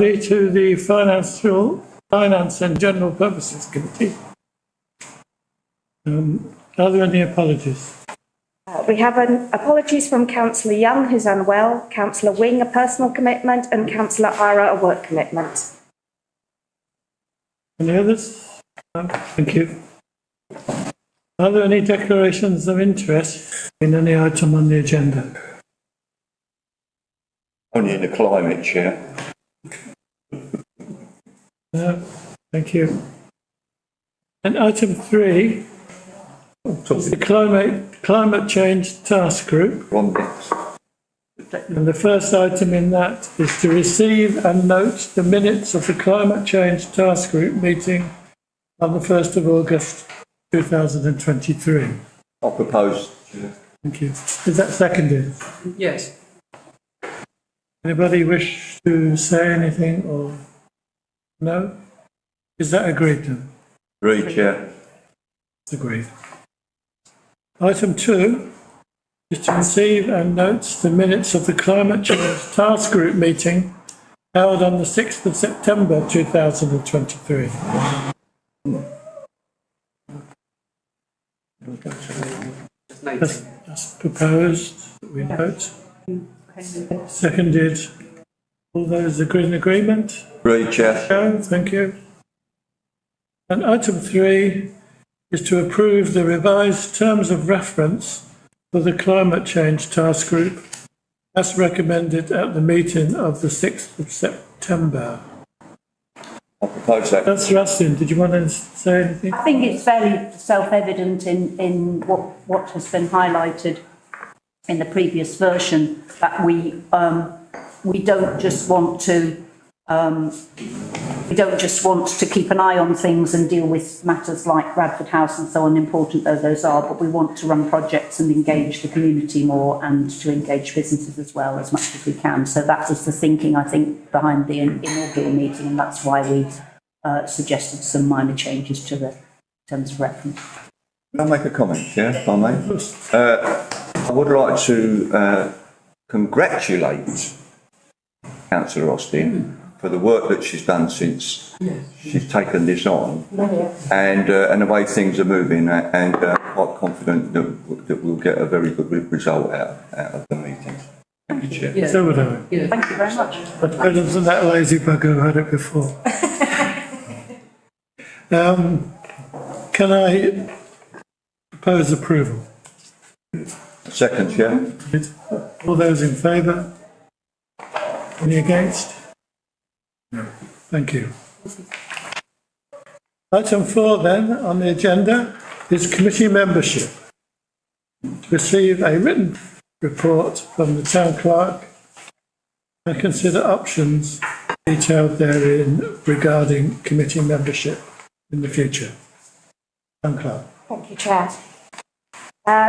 To the Finance and General Purposes Committee. Are there any apologies? We have apologies from Councillor Young, who's unwell, Councillor Wing, a personal commitment, and Councillor Ira, a work commitment. Any others? No, thank you. Are there any declarations of interest in any item on the agenda? Only in the climate, Chair. No, thank you. And item 3 is the climate change task group. And the first item in that is to receive and note the minutes of the climate change task group meeting on the 1st of August 2023. I propose. Thank you. Is that seconded? Yes. Anybody wish to say anything or no? Is that agreed to? Agreed, Chair. It's agreed. Item 2 is to receive and note the minutes of the climate change task group meeting held on the 6th of September 2023. That's proposed. We note. Seconded. All those agree in agreement? Agreed, Chair. Thank you. And item 3 is to approve the revised terms of reference for the climate change task group as recommended at the meeting of the 6th of September. I propose that. That's Rustin. Did you want to say anything? I think it's fairly self-evident in what has been highlighted in the previous version that we don't just want to keep an eye on things and deal with matters like Radford House and so on, important though those are, but we want to run projects and engage the community more and to engage businesses as well as much as we can. So that was the thinking, I think, behind the inaugural meeting, and that's why we suggested some minor changes to the terms of reference. Can I make a comment, yeah, if I may? I would like to congratulate Councillor Austin for the work that she's done since she's taken this on, and the way things are moving, and quite confident that we'll get a very good result out of the meeting. Thank you, Chair. Yeah. So would I. Yeah. Thank you very much. But better than that lazy bugger who had it before. Can I propose approval? Second, Chair. All those in favour? Any against? No. Thank you. Item 4 then on the agenda is committee membership. To receive a written report from the town clerk and consider options detailed therein regarding committee membership in the future. Town clerk. Thank you, Chair.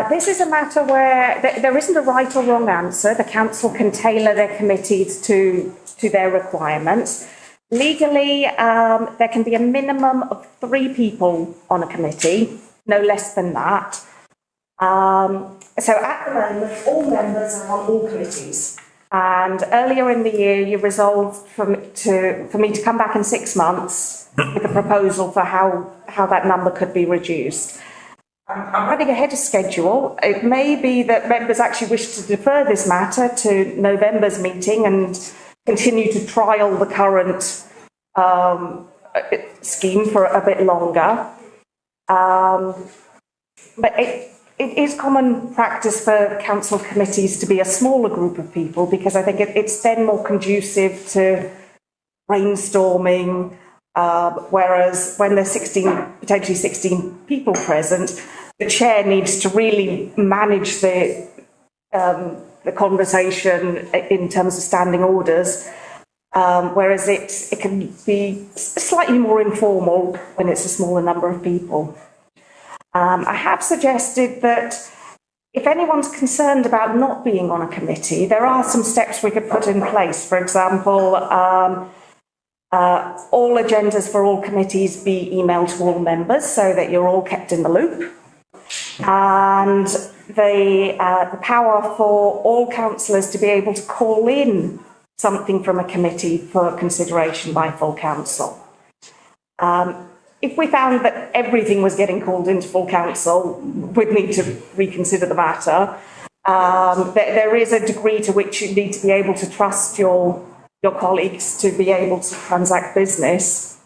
This is a matter where there isn't a right or wrong answer. The council can tailor their committees to their requirements. Legally, there can be a minimum of 3 people on a committee, no less than that. So at the moment, all members are on all committees. And earlier in the year, you resolved for me to come back in 6 months with a proposal for how that number could be reduced. I'm running ahead of schedule. It may be that members actually wish to defer this matter to November's meeting and continue to trial the current scheme for a bit longer. But it is common practice for council committees to be a smaller group of people, because I think it's then more conducive to brainstorming, whereas when there's potentially 16 people present, the chair needs to really manage the conversation in terms of standing orders, whereas it can be slightly more informal when it's a smaller number of people. I have suggested that if anyone's concerned about not being on a committee, there are some steps we could put in place. For example, all agendas for all committees be emailed to all members so that you're all kept in the loop. And the power for all councillors to be able to call in something from a committee for consideration by full council. If we found that everything was getting called into full council, we'd need to reconsider the matter. There is a degree to which you need to be able to trust your colleagues to be able to transact business.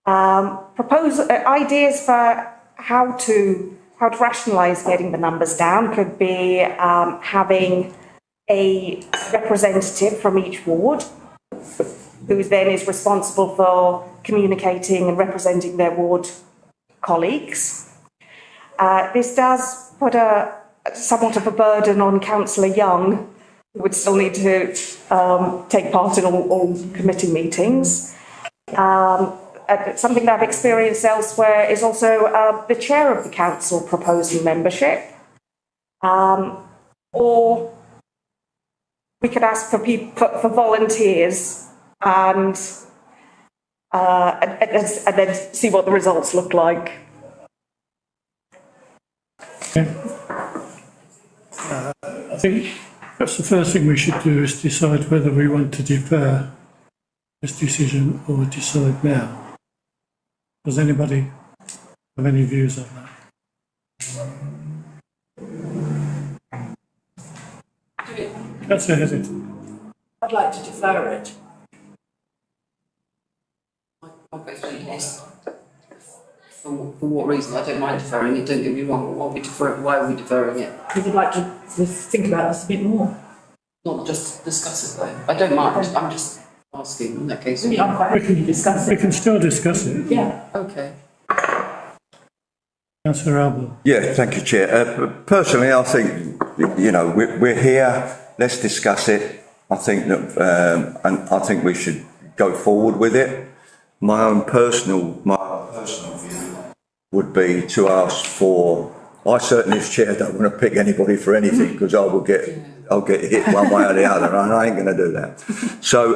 Ideas for how to rationalise getting the numbers down could be having a representative from each ward who then is responsible for communicating and representing their ward colleagues. This does put somewhat of a burden on Councillor Young, who would still need to take part in all committee meetings. Something that I've experienced elsewhere is also the chair of the council proposing membership. Or we could ask for volunteers and then see what the results look like. I think perhaps the first thing we should do is decide whether we want to defer this decision or decide now. Does anybody have any views on that? Councillor Hetherington. I'd like to defer it. My question is, for what reason? I don't mind deferring it, don't get me wrong, but why are we deferring it? We would like to think about this a bit more. Not just discuss it though. I don't mind, I'm just asking in that case. I'm quite happy to discuss We it. can still discuss it. Yeah. Okay. Councillor Alban. Yeah, thank you, Chair. Personally, I think, you know, we're here, let's discuss it. I think that, and I think we should go forward with it. My personal view would be to ask for, I certainly as Chair don't want to pick anybody for anything because I'll get hit one way or the other and I ain't going to do that. So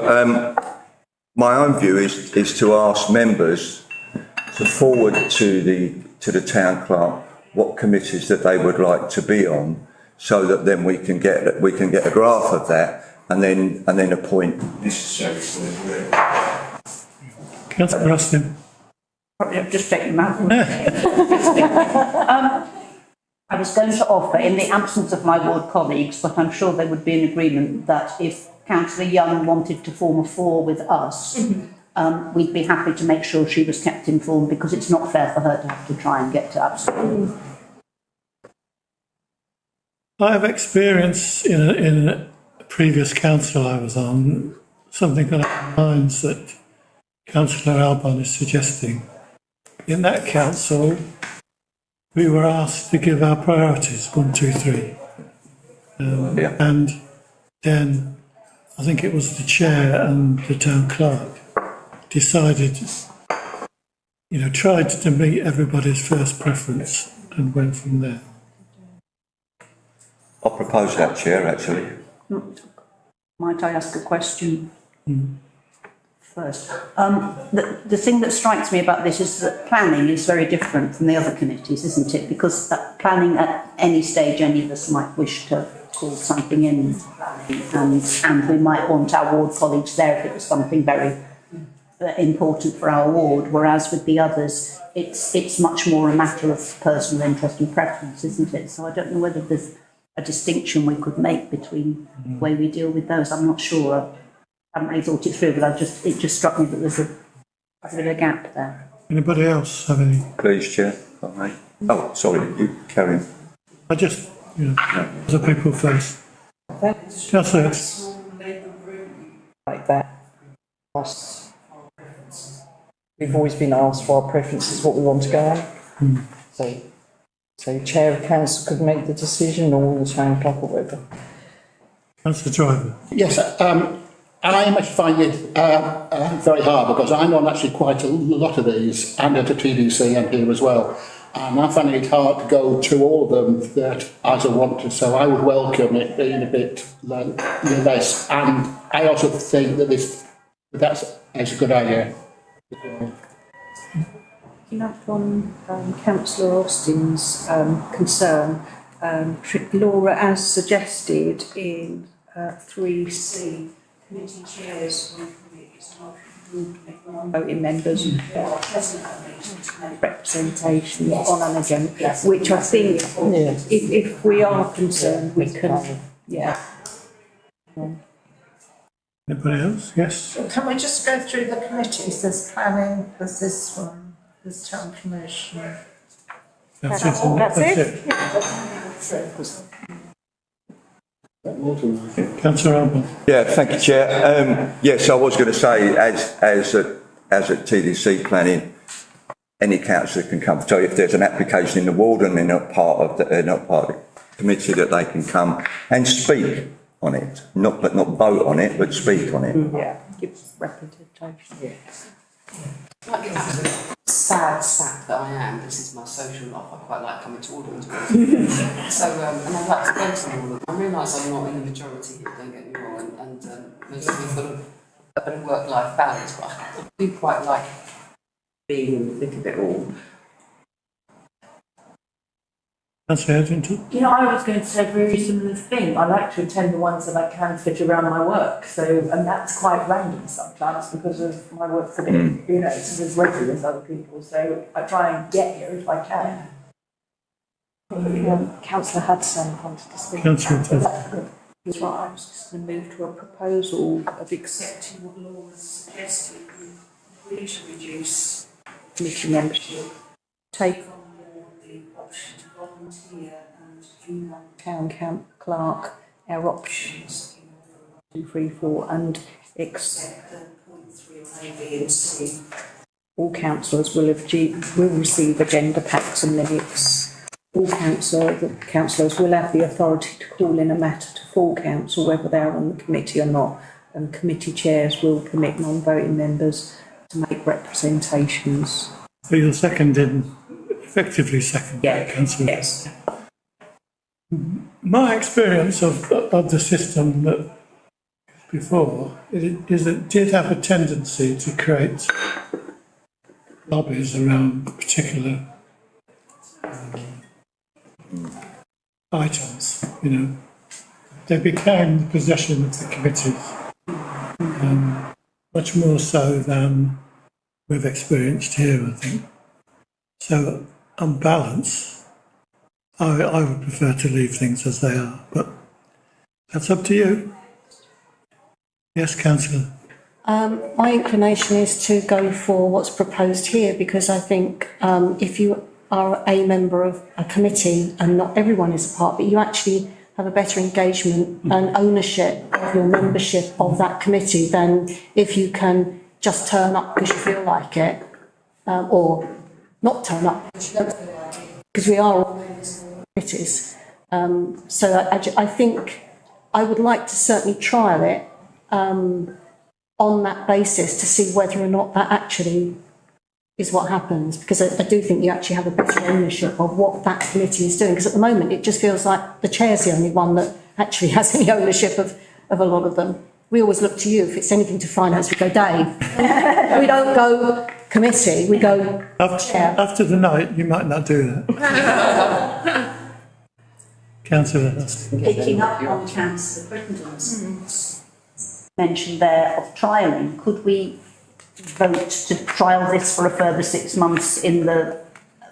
my own view is to ask members to forward to the town clerk what committees that they would like to be on, so that then we can get a graph of that and then appoint necessary for the Councillor Austin. Probably have just taken that. I was going to offer, in the absence of my ward colleagues, but I'm sure there would be an agreement that if Councillor Young wanted to form a four with us, we'd be happy to make sure she was kept informed, because it's not fair for her to have to try and get to absolute. I have experience in a previous council I was on, something along the lines that Councillor Alban is suggesting. In that council, we were asked to give our priorities, 1, 2, 3. And then I think it was the chair and the town clerk decided, you know, tried to meet everybody's first preference and went from there. I'll propose that, Chair, actually. Might I ask a question? First. The thing that strikes me about this is that planning is very different from the other committees, isn't it? Because planning at any stage, any of us might wish to call something in, and we might want our ward colleagues there if it was something very important for our ward, whereas with the others, it's much more a matter of personal interest and preference, isn't it? So I don't know whether there's a distinction we could make between the way we deal with those. I'm not sure. I haven't really thought it through, but it just struck me that there's a bit of a gap there. Anybody else have any? Please, Chair. if I may. Oh, sorry, you carry on. I just, you know, the people first. Councillor. Like that. We've always been asked for our preferences, what we want to go on. So chair of council could make the decision, or the town clerk or whatever. Councillor Driver. Yes, I much find it very hard, because I'm on actually quite a lot of these, and at a TDC and here as well. And I find it hard to go through all of them that as I want to, so I would welcome it being a bit less. And I also think that that's a good idea. Picking up on Councillor Austin's concern, Laura, as suggested in 3C, committee chairs will voting members and representation on an agenda, which I think, if we are concerned, we can, Anybody else? Yes. Can we just go through the committees? There's planning, there's this one, there's town promotion. That's it. Isn't it? That's it. Councillor Alban. Yeah, thank you, Chair. Yes, I was going to say, as at TDC planning, any councillor can come. So if there's an application in the ward and they're not part of the committee, that they can come and speak on it, not vote on it, but speak on it. yeah, give representation. Sad sack that I am, this is my social life, I quite like coming to all of them. So, and I'd like to go to all of them. I realise I'm not in the majority here, don't get me wrong, and most of we've got a bit of work-life balance, but I do quite like being in the thick of it all. Councillor Edrington. You know, I was going to say a very similar thing. I like to attend the ones that I can fit around my work. So, and that's quite random sometimes because of my work's a bit, you know, it's as regular as other people. So I try and get here if I can. Councillor Hudson wanted to speak. Councillor Hudson. That's right, I was just going to move to a proposal of accepting what Law has suggested, we agree to reduce committee membership, take on board the option to volunteer and email town camp clerk our options in 1, 2, 3, 4 and accept the point 3 of A, B and C. All councillors will receive agenda packs and minutes. All councillors will have the authority to call in a matter to full council, whether they are on the committee or not, and committee chairs will permit non-voting members to make representations. So you're effectively second, Councillor. Yes. My experience of the system that before is it did have a tendency to create lobbies around particular items, you know. They became the possession of the committees, much more so than we've experienced here, I think. So, on balance, I would prefer to leave things as they are, but that's up to you. Yes, Councillor. My inclination is to go for what's proposed here, because I think if you are a member of a committee, and not everyone is a part, but you actually have a better engagement and ownership of your membership of that committee than if you can just turn up because you feel like it, or not turn up because you don't feel like it, because we are all members of committees. So I think I would like to certainly trial it on that basis to see whether or not that actually is what happens, because I do think you actually have a better ownership of what that committee is doing, because at the moment it just feels like the chair's the only one that actually has any ownership of a lot of them. We always look to you. If it's anything to finance, we go Dave. We don't go committee, we go chair. After the night, you might not do that. Councillor Hudson. Picking up on Councillor Brittenden's mention there of trialling, could we vote to trial this for a further 6 months in the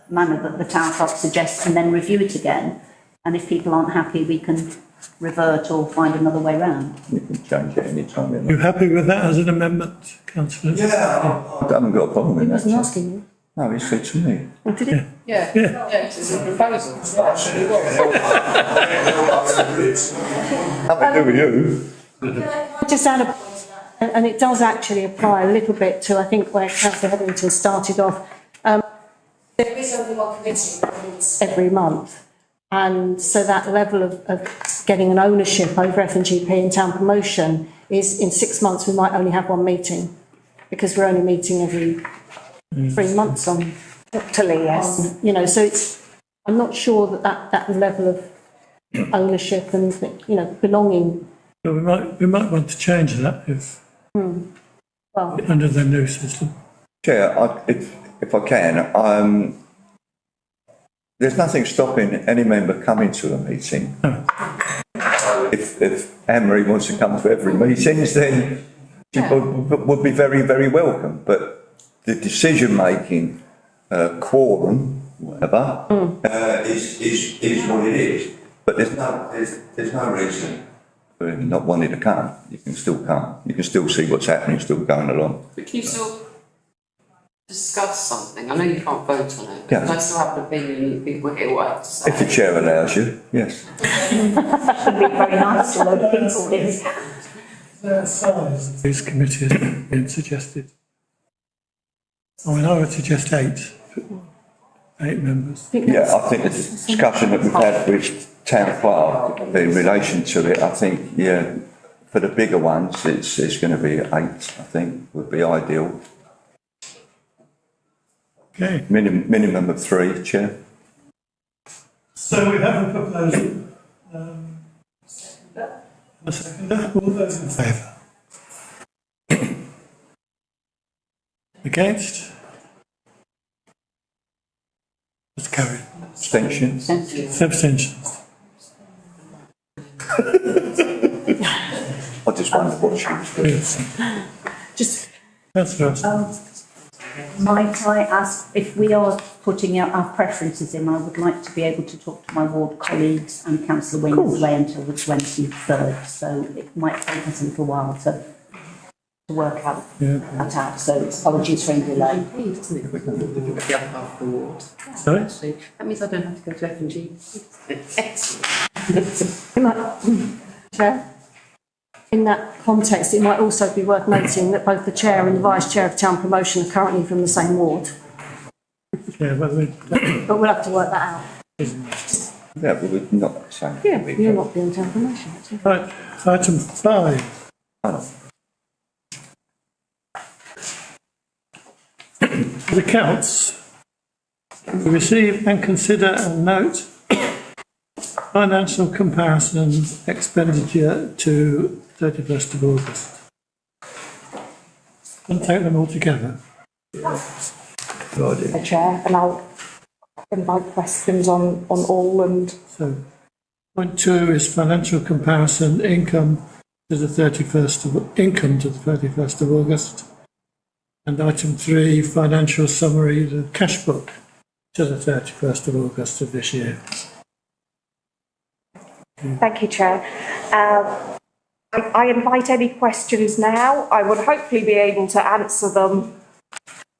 manner that the town clerk suggests and then review it again? And if people aren't happy, we can revert or find another way round. You can change it any time. You happy with that as an amendment, Councillor? Yeah, I haven't got a problem with He that. wasn't Chair. asking you. No, he said to me. Oh, did he? Yeah, Yeah. it's a proposal. Nothing to do with you. I just add a, and it does actually apply a little bit to, I think, where Councillor Hetherington started off. There is only one committee that meets every month. And so that level of getting an ownership over F&GP and town promotion is, in 6 months, we might only have one meeting, because we're only meeting every 3 months on, yes. you know, so it's, I'm not sure that level of ownership and, you know, belonging. But we might want to change that if under the new system. Chair, if I can, there's nothing stopping any member coming to a meeting. if Anne-Marie wants to come to every meetings, then she would be very, very welcome. But the decision-making, quorum, whatever, is what it is. But there's no reason for him not wanting to come. You can still come. You can still see what's happening, still going along. But can you still discuss something? I know you can't vote on it, but Yeah. can I still have an opinion and people hear what I have to say? If the chair allows you, yes. It'd be very nice to load people in. The size of these committees being suggested. I mean, I would suggest 8 members. Yeah, I think the discussion that we've had with Town Clerk in relation to it, I think, yeah, for the bigger ones, it's going to be 8, I think, would be ideal. Okay, Minimum of 3, Chair. so we have a proposal. A seconder, all those in favour? Against? It's carried. Abstentions? Abstentions. I just wondered what she was doing. Yes. Just, Councillor Austin. might I ask, if we are putting out our preferences in, I would like to be able to talk to my ward colleagues and Councillor Wings away until the 23rd, so it might take us a little while to work out that out, so apologies for any delay. Isn't it? The other half of the ward. Sorry? Actually, that means I don't have to go to F&G. Excellent. Chair? In that context, it might also be worth noting that both the chair and the vice chair of town promotion are currently from the same ward, Yeah, but but we'll have to work that out. Yeah, but we're not saying. Yeah, you're not doing town promotion, actually. right, item 5. The accounts. Receive and consider and note financial comparison expenditure to 31st of August. And take them all together. The chair, and I'll invite questions on all and So, point 2 is financial comparison income to the 31st of August. And item 3, financial summary, the cash book to the 31st of August of this year. thank you, Chair. I invite any questions now. I would hopefully be able to answer them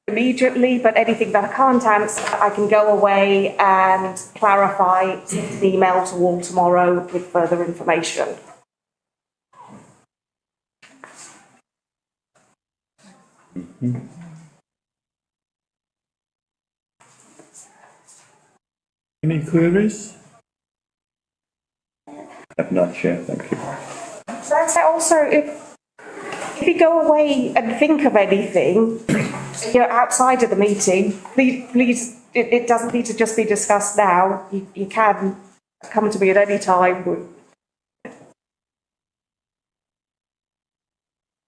immediately, but anything that I can't answer, I can go away and clarify, send an email to all tomorrow with further information. Any queries? Have none, Chair, thank you. So I'd say also, if you go away and think of anything, you're outside of the meeting, please, it doesn't need to just be discussed now. You can come to me at any time.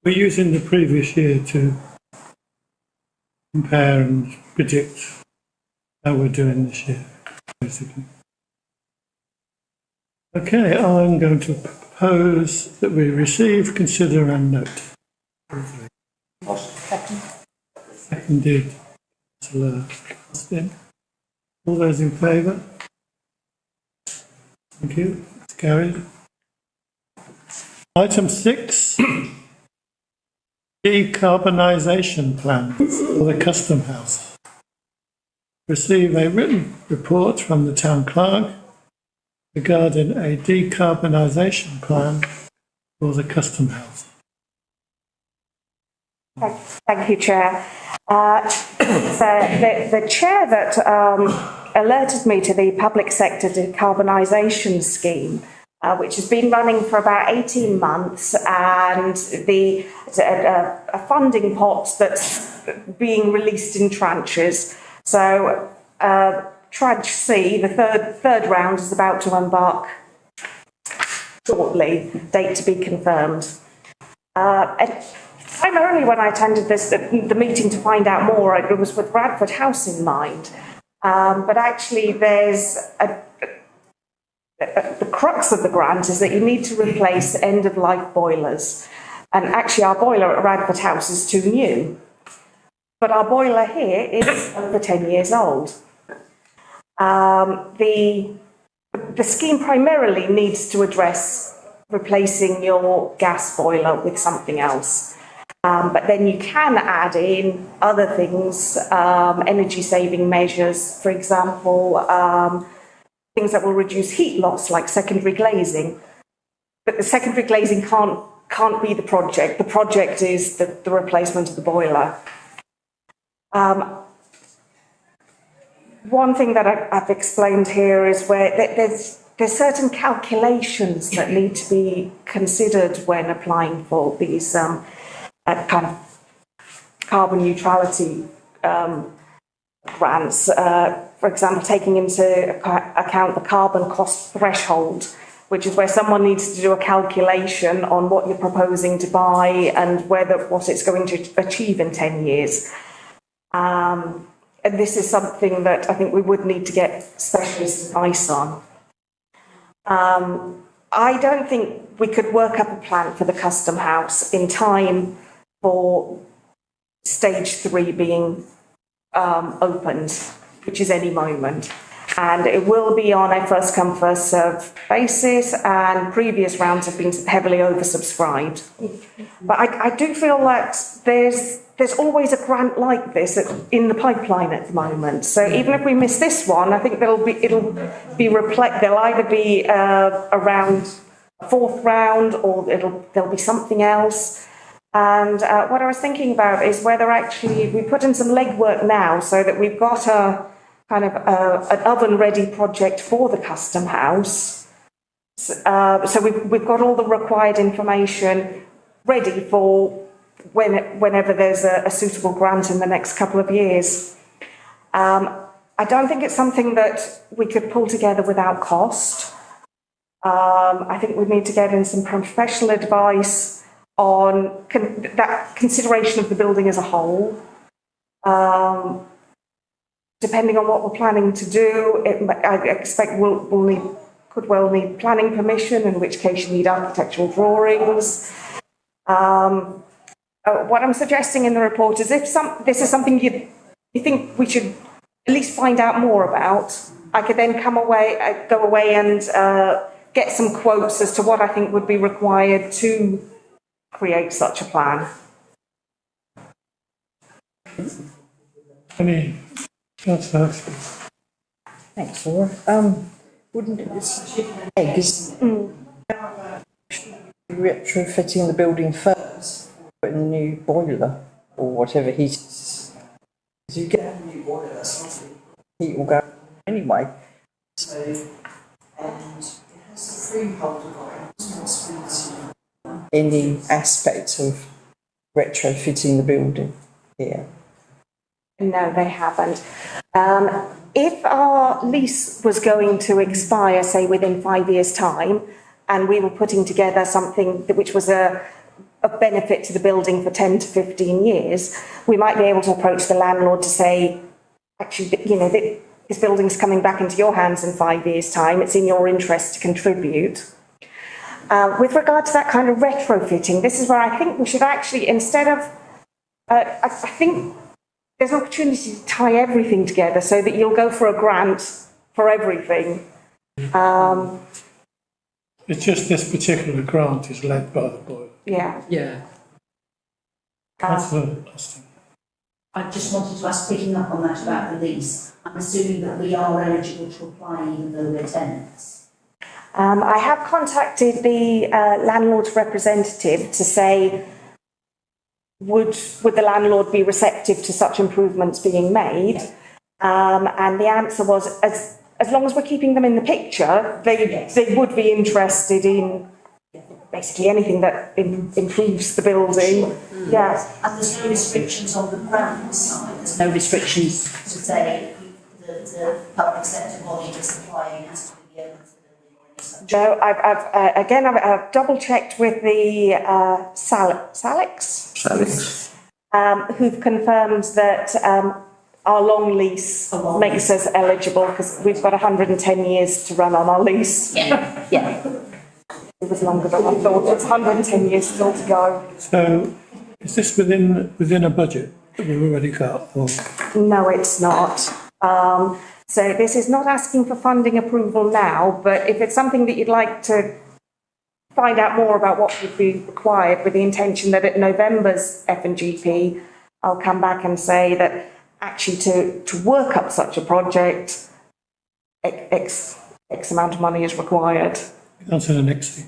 We're using the previous year to compare and predict how we're doing this year, basically. Okay, I'm going to propose that we receive, consider and note. Seconded. Councillor Austin. All those in favour? Thank you. It's carried. Item 6. Decarbonisation plan for the Custom House. Receive a written report from the Town Clerk regarding a decarbonisation plan for the Custom House. Thank you, Chair. So the chair that alerted me to the public sector decarbonisation scheme, which has been running for about 18 months, and a funding pot that's being released in tranches. So tranche C, the third round, is about to embark shortly, date to be confirmed. Primarily when I attended the meeting to find out more, it was with Radford House in mind. But actually there's the crux of the grant is that you need to replace end-of-life boilers. And actually our boiler at Radford House is too new. But our boiler here is over 10 years old. The scheme primarily needs to address replacing your gas boiler with something else. But then you can add in other things, energy saving measures, for example, things that will reduce heat loss, like secondary glazing. But the secondary glazing can't be the project. The project is the replacement of the boiler. One thing that I've explained here is where there's certain calculations that need to be considered when applying for these kind of carbon neutrality grants. For example, taking into account the carbon cost threshold, which is where someone needs to do a calculation on what you're proposing to buy and what it's going to achieve in 10 years. And this is something that I think we would need to get specialist advice on. I don't think we could work up a plan for the Custom House in time for stage 3 being opened, which is any moment. And it will be on a first come, first served basis, and previous rounds have been heavily oversubscribed. But I do feel that there's always a grant like this in the pipeline at the moment. So even if we miss this one, I think there'll either be around a 4th round, or there'll be something else. And what I was thinking about is whether actually we put in some legwork now so that we've got a kind of an oven-ready project for the Custom House. So we've got all the required information ready for whenever there's a suitable grant in the next couple of years. I don't think it's something that we could pull together without cost. I think we need to get in some professional advice on that consideration of the building as a whole. Depending on what we're planning to do, I expect could well need planning permission, in which case you need architectural drawings. What I'm suggesting in the report is if this is something you think we should at least find out more about, I could then go away and get some quotes as to what I think would be required to create such a plan. Thanks, Laura. Wouldn't it eggs retrofitting the building first, putting the new boiler or whatever heat? Because you get a new boiler, heat will go anyway. So, and it has the freeholder got responsibility. Any aspect of retrofitting the building here? No, they haven't. If our lease was going to expire, say, within 5 years' time, and we were putting together something which was a benefit to the building for 10 to 15 years, we might be able to approach the landlord to say, actually, this building's coming back into your hands in 5 years' time. It's in your interest to contribute. With regard to that kind of retrofitting, this is where I think we should actually, instead of, I think there's an opportunity to tie everything together so that you'll go for a grant for everything. It's just this particular grant is led by the board. Yeah. Yeah. Councillor Austin. I just wanted to ask, picking up on that about the lease, I'm assuming that we are eligible to apply even though we're tenants. I have contacted the landlord's representative to say, would the landlord be receptive to such improvements being made? And the answer was, as long as we're keeping them in the picture, they would be interested in basically anything that improves the building. Sure. Yes. And there's no restrictions on the grant side. There's no restrictions to say the public sector body that's applying has to be the owner of the building or any such. No, I've double checked with the Salix, who've confirmed that our long lease makes us eligible because we've got 110 years to run on our lease. Yeah. It was longer than I thought. It's 110 years still to go. So is this within a budget that we've already got? Or? No, it's not. So this is not asking for funding approval now, but if it's something that you'd like to find out more about what would be required, with the intention that at November's F&GP, I'll come back and say that actually to work up such a project, X amount of money is required. Councillor Nixie.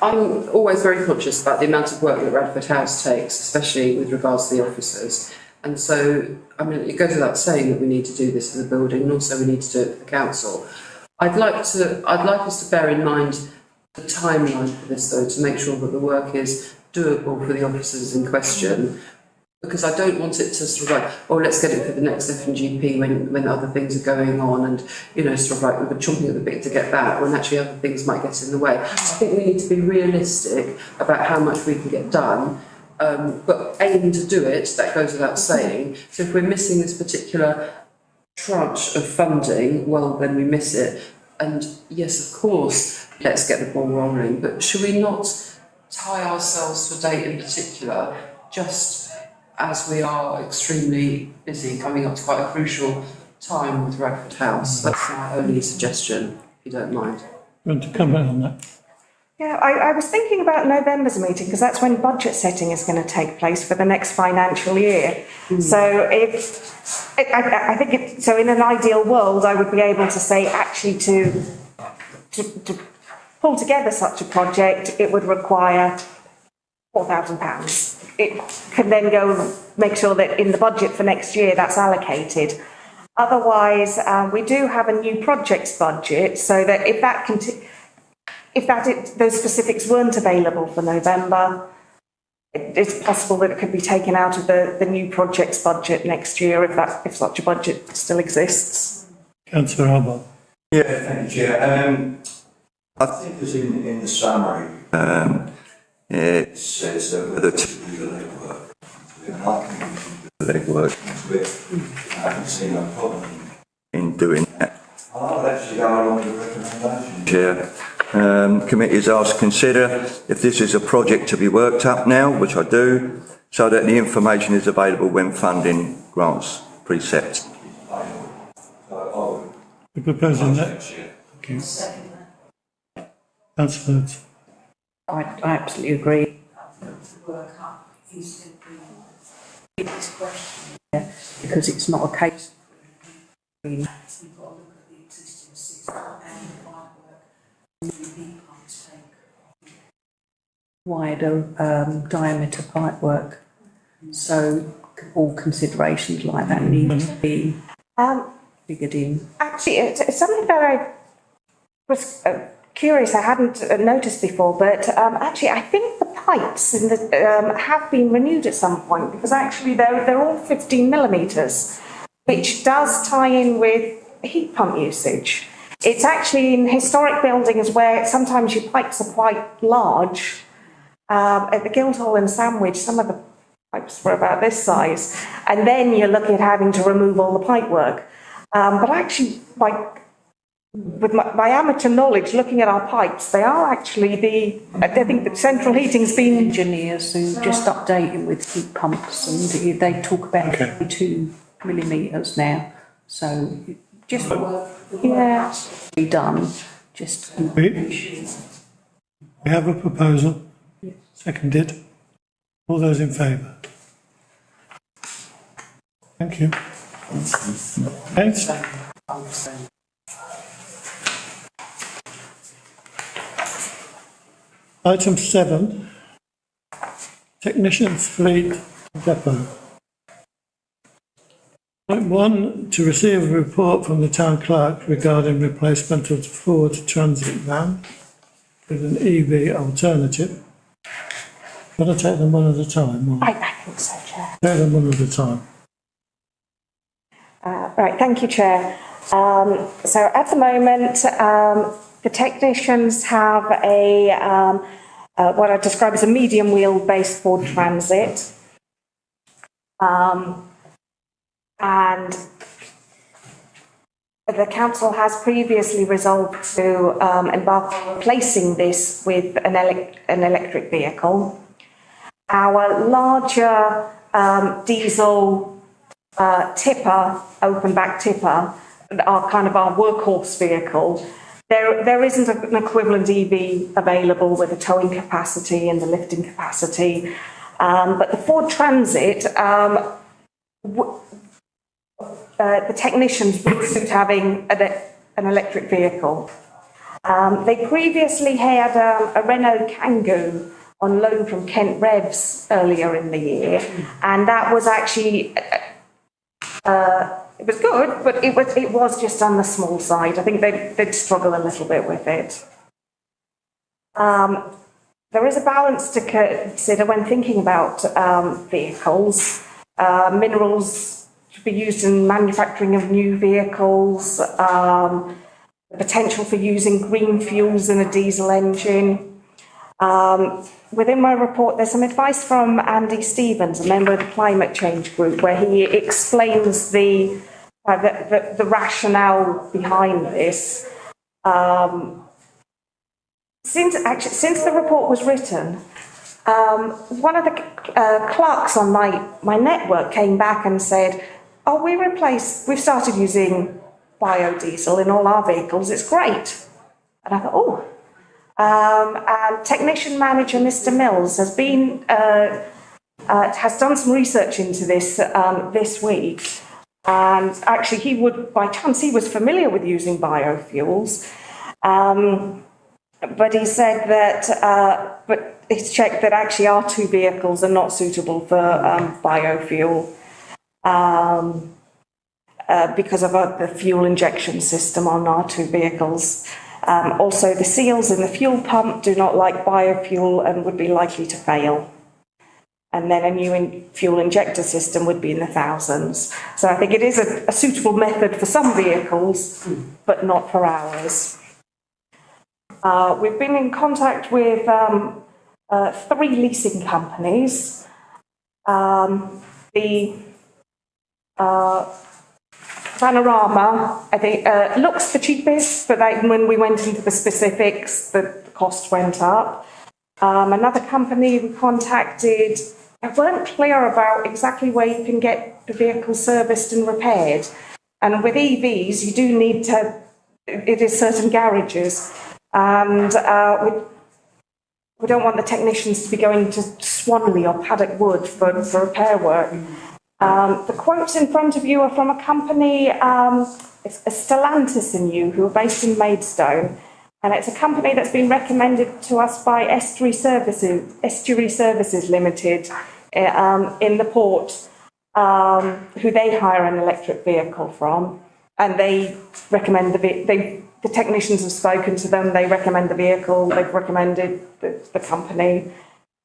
I'm always very conscious about the amount of work that Radford House takes, especially with regards to the officers. And so, I mean, it goes without saying that we need to do this as a building, and also we need to do it for the council. I'd like us to bear in mind the timeline for this, though, to make sure that the work is doable for the officers in question, because I don't want it to sort of like, oh, let's get it for the next F&GP when other things are going on, and, you know, sort of like we're chomping at the bit to get back when actually other things might get in the way. I think we need to be realistic about how much we can get done, but aim to do it, that goes without saying. So if we're missing this particular tranche of funding, well, then we miss it. And yes, of course, let's get the ball rolling, but should we not tie ourselves to a date in particular, just as we are extremely busy, coming up to quite a crucial time with Radford House? That's my only suggestion, if you don't mind. You want to comment on that? Yeah, I was thinking about November's meeting because that's when budget setting is going to take place for the next financial year. So I think so in an ideal world, I would be able to say actually to pull together such a project, it would require £4,000. It can then go make sure that in the budget for next year that's allocated. Otherwise, we do have a new projects budget, so that those specifics weren't available for November, it's possible that it could be taken out of the new projects budget next year if such a budget still exists. Councillor Arbor. Yeah, thank you, Chair. I think as in the summary, it says whether to do the legwork. I think we should do the legwork. I haven't seen a problem in doing that. I'll actually go along with the recommendation, Chair. Committee is asked to consider if this is a project to be worked up now, which I do, so that the information is available when funding grants precept. You're proposing that? Thank you. Councillor. I absolutely agree. Because it's not a case. Wider diameter pipework, so all considerations like that need to be figured in. Actually, it's something that I was curious, I hadn't noticed before, but actually I think the pipes in the, have been renewed at some point, because actually they're all 15 millimetres, which does tie in with heat pump usage. It's actually in historic buildings where sometimes your pipes are quite large. At the Guildhall in Sandwich, some of the pipes were about this size, and then you're looking at having to remove all the pipework. But actually, with my amateur knowledge, looking at our pipes, they are actually I think that central heating's been... Engineers who just update it with heat pumps, and they talk about 2 millimetres now. So just be done. Just We have a proposal. Seconded. All those in favour? Thank you. Thanks. Item 7. Technicians Fleet Depot. Point 1. To receive a report from the Town Clerk regarding replacement of the Ford Transit van with an EV alternative. Can I take them one at a time? Or I think so, Chair. take them one at a time. Right, thank you, Chair. So at the moment, the technicians have what I describe as a medium wheelbase Ford Transit. And the council has previously resolved to embark on replacing this with an electric vehicle. Our larger diesel tipper, open back tipper, are kind of our workhorse vehicle. There isn't an equivalent EV available with the towing capacity and the lifting capacity, but the Ford Transit, the technicians would suit having an electric vehicle. They previously had a Renault Kangoo on loan from Kent Revs earlier in the year, and that was actually it was good, but it was just on the small side. I think they'd struggle a little bit with it. There is a balance to consider when thinking about vehicles. Minerals to be used in manufacturing of new vehicles, the potential for using green fuels in a diesel engine. Within my report, there's some advice from Andy Stevens, a member of the Climate Change Group, where he explains the rationale behind this. Since the report was written, one of the clerks on my network came back and said, "Oh, we've started using biodiesel in all our vehicles. It's great." And I thought, oh. And technician manager Mr. Mills has done some research into this this week, and actually he was familiar with using biofuels, but he said that but he's checked that actually our two vehicles are not suitable for biofuel because of the fuel injection system on our two vehicles. Also, the seals in the fuel pump do not like biofuel and would be likely to fail. And then a new fuel injector system would be in the thousands. So I think it is a suitable method for some vehicles, but not for ours. We've been in contact with 3 leasing companies. The Panorama, I think, looks the cheapest, but when we went into the specifics, the cost went up. Another company we contacted, they weren't clear about exactly where you can get the vehicle serviced and repaired. And with EVs, you do need it is certain garages. And we don't want the technicians to be going to Swanley or Paddock Wood for repair work. The quotes in front of you are from a company, it's Stellantis in you, who are based in Maidstone, and it's a company that's been recommended to us by Estuary Services Limited in the port, who they hire an electric vehicle from, and they recommend the technicians have spoken to them, they recommend the vehicle, they've recommended the company.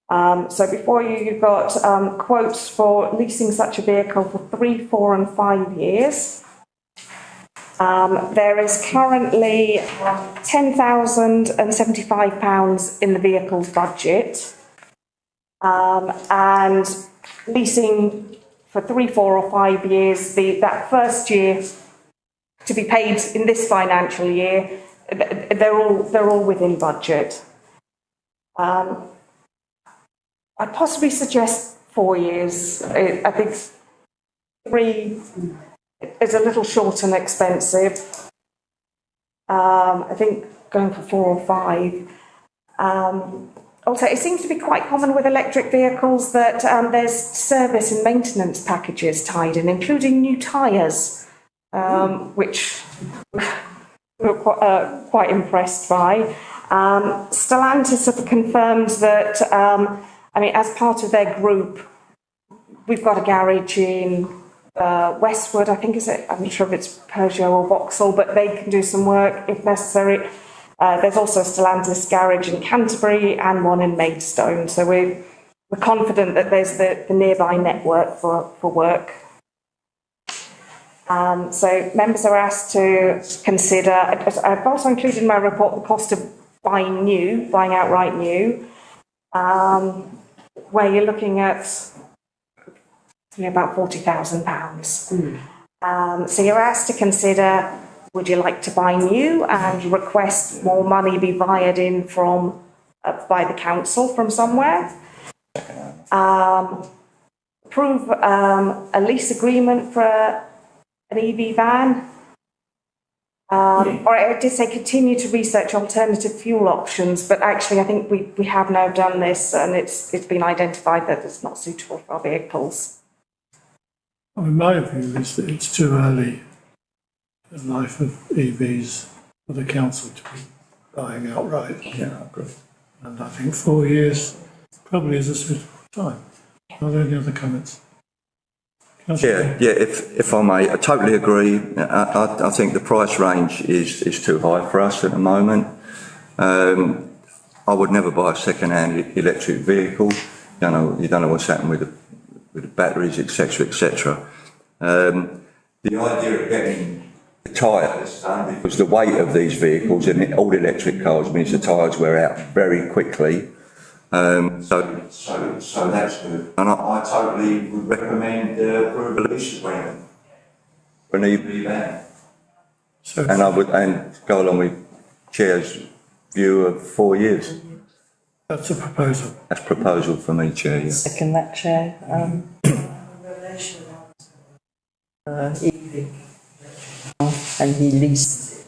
So before you've got quotes for leasing such a vehicle for 3, 4 and 5 years. There is currently £10,075 in the vehicle's budget, and leasing for 3, 4 or 5 years, that first year to be paid in this financial year, they're all within budget. I'd possibly suggest 4 years. I think 3 is a little short and expensive. I think going for 4 or 5. Also, it seems to be quite common with electric vehicles that there's service and maintenance packages tied in, including new tyres, which we're quite impressed by. Stellantis have confirmed that as part of their group, we've got a garage in Westwood, I think, I'm not sure if it's Peugeot or Vauxhall, but they can do some work if necessary. There's also a Stellantis garage in Canterbury and one in Maidstone, so we're confident that there's the nearby network for work. So members are asked to consider, I've also included in my report the cost of buying outright new, where you're looking at about £40,000. So you're asked to consider, would you like to buy new and request more money be wired in from by the council from somewhere? Approve a lease agreement for an EV van. Or I did say continue to research alternative fuel options, but actually I think we have now done this and it's been identified that it's not suitable for our vehicles. Well, my view is that it's too early in the life of EVs for the council to be buying outright. Yeah, I agree. And I think 4 years probably is a suitable time. Are there any other comments? Yeah, if I may, I totally agree. I think the price range is too high for us at the moment. I would never buy a second-hand electric vehicle. You don't know what's happened with the batteries, etc., etc. The idea of getting the tyres done, because the weight of these vehicles and all electric cars means the tyres wear out very quickly. So that's good. And I totally would recommend approve a lease agreement for an EV van. So, And I would go along with Chair's view of 4 years. that's a proposal. That's proposal for me, Chair. Yeah. Second that, Chair. EV. And he leased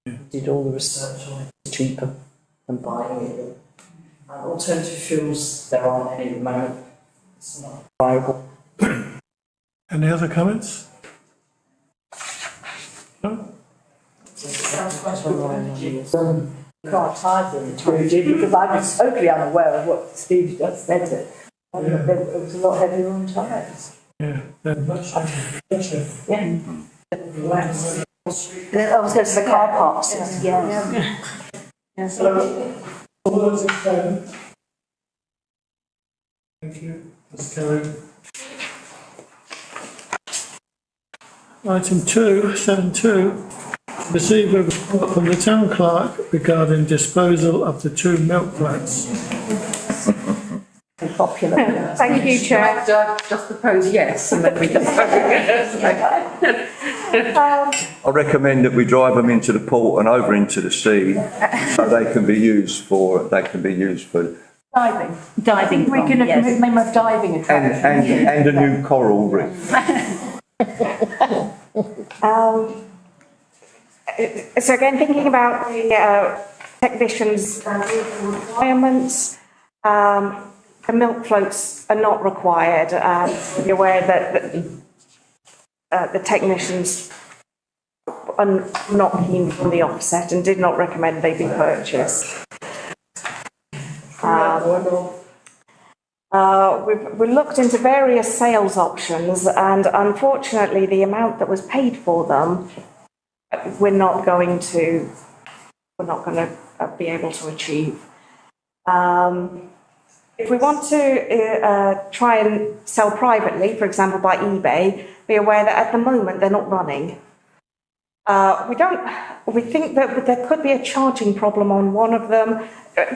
it. Did all the research on it. It's cheaper than buying it. Alternative fuels, there aren't any at the moment. It's not viable. Any other comments? No? Can't hide them, because I was totally unaware of what Steve just said. It was a lot heavier on tyres. Yeah, then much. Yeah. I was going to the car parks. Yeah. All those in favour? Thank you. That's carried. Item 7.2, receive a report from the town clerk regarding disposal of the 2 milk flats. Popular. Thank you, Chair. I just propose yes, and then we can I recommend that we drive them into the port and over into the sea, so they can be used for Diving. Diving. We can make them a diving attraction. and a new coral reef. So again, thinking about the technicians' requirements, the milk floats are not required. Be aware that the technicians are not keen on the offset and did not recommend they be purchased. We looked into various sales options, and unfortunately the amount that was paid for them, we're not going to be able to achieve. If we want to try and sell privately, for example by eBay, be aware that at the moment they're not running. We think that there could be a charging problem on one of them.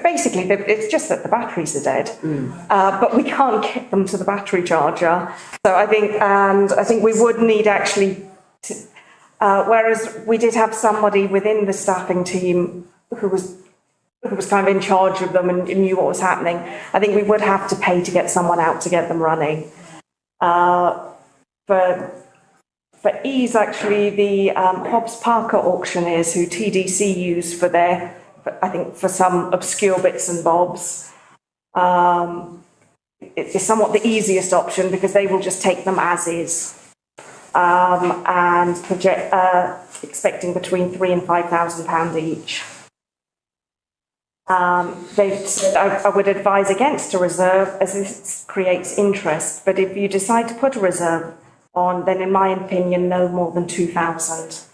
Basically, it's just that the batteries are dead, but we can't get them to the battery charger. So I think we would need actually, whereas we did have somebody within the staffing team who was kind of in charge of them and knew what was happening. I think we would have to pay to get someone out to get them running. For ease, actually, the Hobbs Parker auctioneers who TDC use for I think for some obscure bits and bobs, it's somewhat the easiest option because they will just take them as is, and project expecting between £3,000 and £5,000 each. They said I would advise against a reserve as this creates interest, but if you decide to put a reserve on, then in my opinion, no more than 2,000.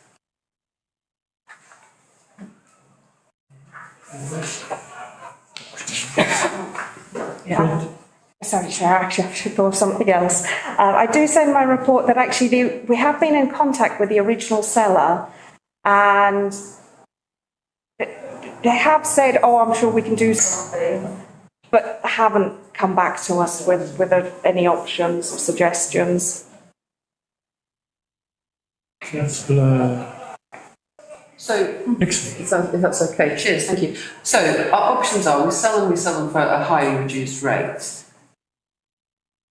Yeah. Sorry, Chair, actually I should have thought of something else. I do say in my report that actually we have been in contact with the original seller, and they have said, oh, I'm sure we can do something. but haven't come back to us with any options or suggestions. Councillor So, Nixon. if that's okay, cheers, thank you. So, our options are, we sell them for a highly reduced rate,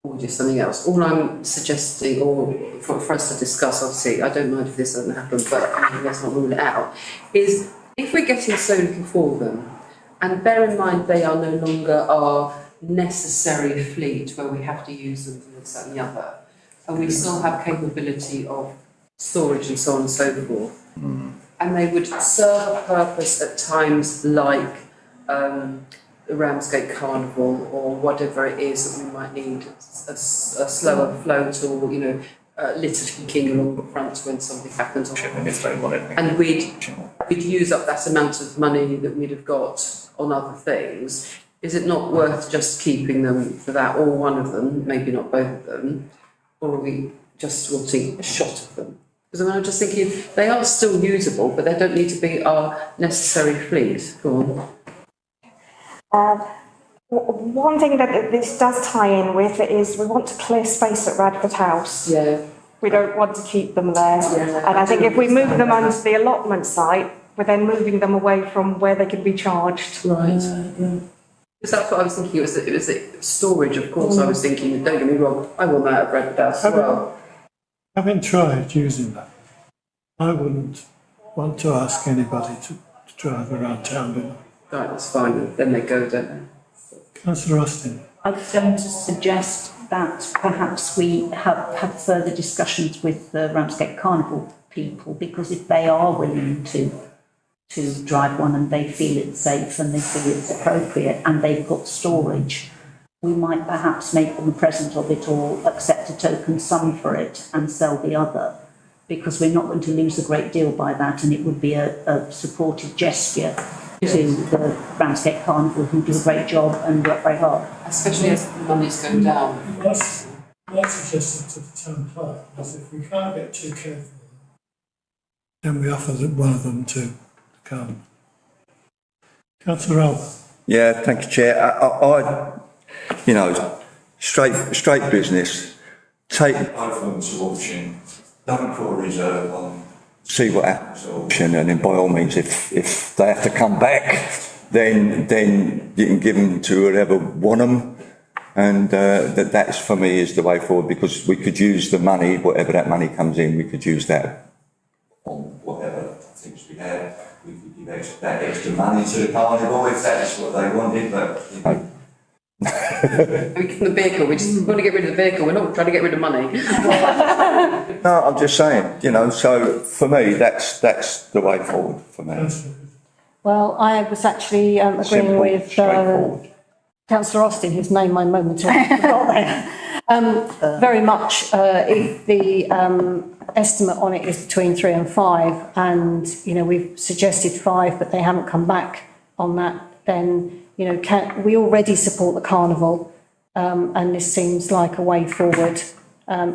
or just something else. All I'm suggesting, or for us to discuss, obviously, I don't mind if this doesn't happen, but let's not rule it out, is if we're getting so little for them, and bear in mind they are no longer our necessary fleet where we have to use them for this and the other, and we still have capability of storage and so on and so forth. And they would serve a purpose at times like the Ramsgate Carnival or whatever it is that we might need a slower float or, you know, litter king along the front when something happens. And we'd use up that amount of money that we'd have got on other things. Is it not worth just keeping them for that, or one of them, maybe not both of them, or are we just wanting a shot of them? Because I'm just thinking, they are still usable, but they don't need to be our necessary fleet. Go on. One thing that this does tie in with is we want to clear space at Radford House. Yeah. We don't want to keep them there. Yeah. And I think if we move them onto the allotment site, we're then moving them away from where they can be charged. Right. Because that's what I was thinking. It was the storage, of course. I was thinking, don't get me wrong, I want that at Radford House as well. Having tried using that, I wouldn't want to ask anybody to drive around town with them. Right, that's fine. Then they go, don't they? Councillor Austin. I was going to suggest that perhaps we have further discussions with the Ramsgate Carnival people, because if they are willing to drive one and they feel it's safe and they feel it's appropriate and they've got storage, we might perhaps make them a present of it or accept a token sum for it and sell the other, because we're not going to lose a great deal by that, and it would be a supportive gesture to the Ramsgate Carnival, who do a great job and work very hard. Especially as the money's going down. That's suggested to the town clerk, is if we can't get two careful, then we offer one of them to the carnival. Councillor Albert. Yeah, thank you, Chair. I you know, straight business. Take both of them to auction. Don't put a reserve on. See what happens at auction, and then by all means, if they have to come back, then you can give them to whoever want them, and that's for me is the way forward, because we could use the money, whatever that money comes in, we could use that on whatever things we have. We could give that extra money to the carnival if that's what they wanted, but you know. We give them the vehicle, we just want to get rid of the vehicle, we're not trying to get rid of money. No, I'm just saying, you know, so for me, that's the way forward for me. Well, I was actually agreeing Simple, with straightforward. Councillor Austin, whose name I momentarily forgot there. Very much, if the estimate on it is between 3 and 5, and, you know, we've suggested 5, but they haven't come back on that, then, you know, we already support the carnival, and this seems like a way forward,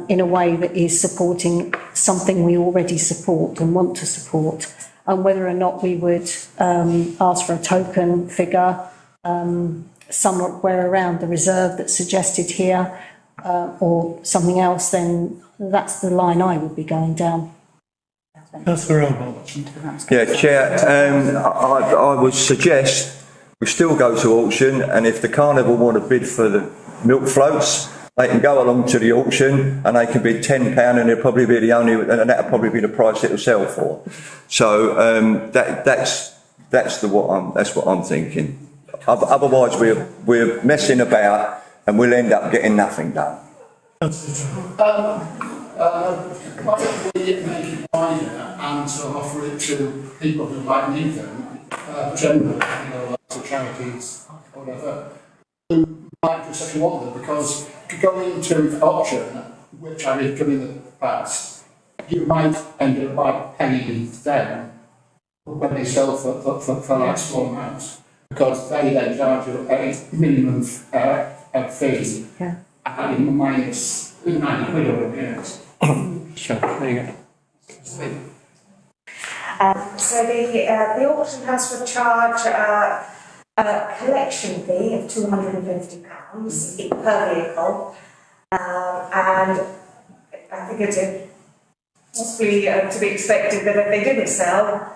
in a way that is supporting something we already support and want to support. And whether or not we would ask for a token figure, somewhere around the reserve that's suggested here, or something else, then that's the line I would be going down. Councillor Albert. Yeah, Chair, I would suggest we still go to auction, and if the carnival want to bid for the milk floats, they can go along to the auction and they can bid £10, and it'll probably be the only, and that'll probably be the price it'll sell for. So that's what I'm thinking. Otherwise, we're messing about and we'll end up getting nothing done. Why don't we make it wider and sort of offer it to people who might need them, generally, you know, to charities or whatever, who might just actually want them, because to go into auction, which I have done in the past, you might end up by paying them when they sell for like small amounts, because they then charge you a minimum fee, and minus 90 quid or whatever. So the auction house would charge a collection fee of £250 per vehicle, and I think it must be to be expected that if they didn't sell,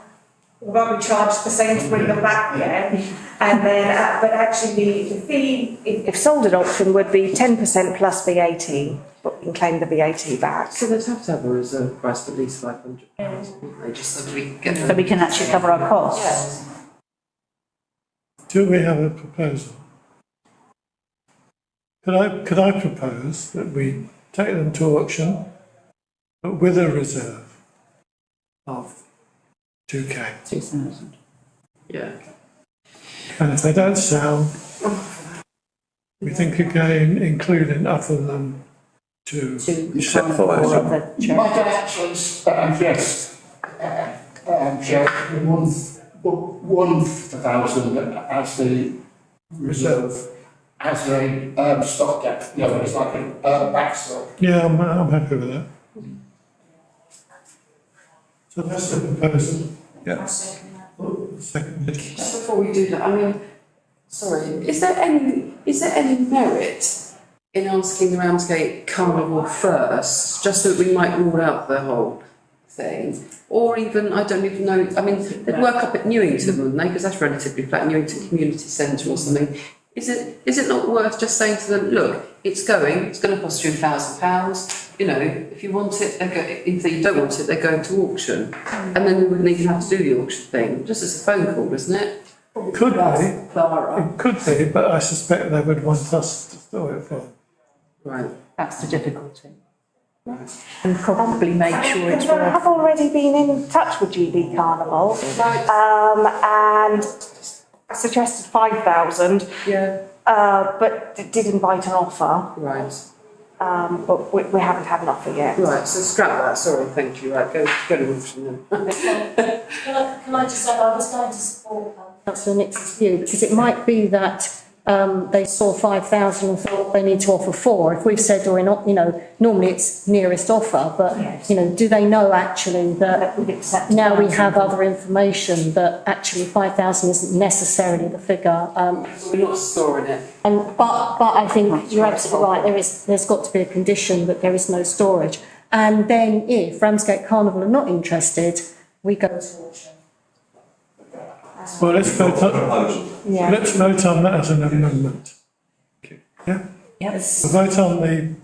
we won't be charged the same to bring them back again. And then, but actually the fee, if sold at auction, would be 10% plus VAT, but we can claim the VAT back. So they'd have to have a reserve price of at least £500, wouldn't they, just so that we can get So we can actually cover our costs. Yes. Do we have a proposal? Could I propose that we take them to auction, but with a reserve of 2k? 2,000. Yeah. And if they don't sell, we think again, including offer them to set fire Carnival to or other charities. Might I actually, yes, Chair, 1,000 as the reserve, as a stopgap, you know, it's like a backstop. Yeah, I'm happy with that. So that's the proposal. Yeah. Seconded. Just before we do that, I mean, sorry, is there any merit in asking the Ramsgate Carnival first, just so that we might rule out the whole thing? Or even, I don't even know, I mean, they'd work up at Newington, wouldn't they? Because that's relatively flat, Newington Community Centre or something. Is it not worth just saying to them, look, it's going to cost you £1,000, you know, if you want it, if you don't want it, they're going to auction. And then we wouldn't even have to do the auction thing, just as a phone call, isn't it? Could be, it could be, but I suspect they would want us to store it for them. Right. That's the difficulty. And probably make sure it's I worth. have already been in touch with GB Carnival, and I suggested 5,000. Yeah. But did invite an offer. Right. But we haven't had an offer yet. Right, so scrap that, sorry, thank you. Right, go to auction then. Can I just say, I was going to support Councillor Nix's view, because it might be that they saw 5,000 and thought they need to offer 4. If we've said, or not, you know, normally it's nearest offer, but, you know, do they know actually that now we have other information that actually 5,000 isn't necessarily the figure? We're not storing it. But I think you're absolutely right, there's got to be a condition that there is no storage. And then if Ramsgate Carnival are not interested, we go to auction. Well, let's vote on that as an amendment. Yeah? Yes. We'll vote on the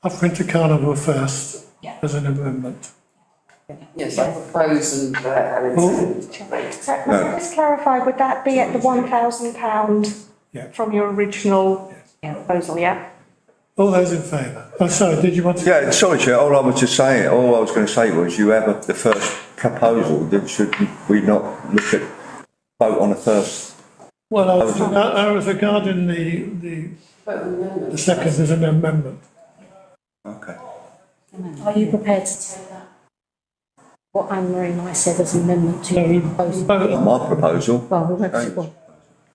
offering to Carnival first as an amendment. Yes, I propose and So, can I just clarify, would that be at the £1,000 from your original proposal, yeah? All those in favour? Oh, sorry, did you want to? Yeah, sorry, Chair, all I was going to say was you have the first proposal, then should we not vote on the first? Well, I was regarding the second as an amendment. Okay. Are you prepared to take that? What Anne-Marie and I said as an amendment to No, we your proposal? vote on, My proposal. Well, we won't, well,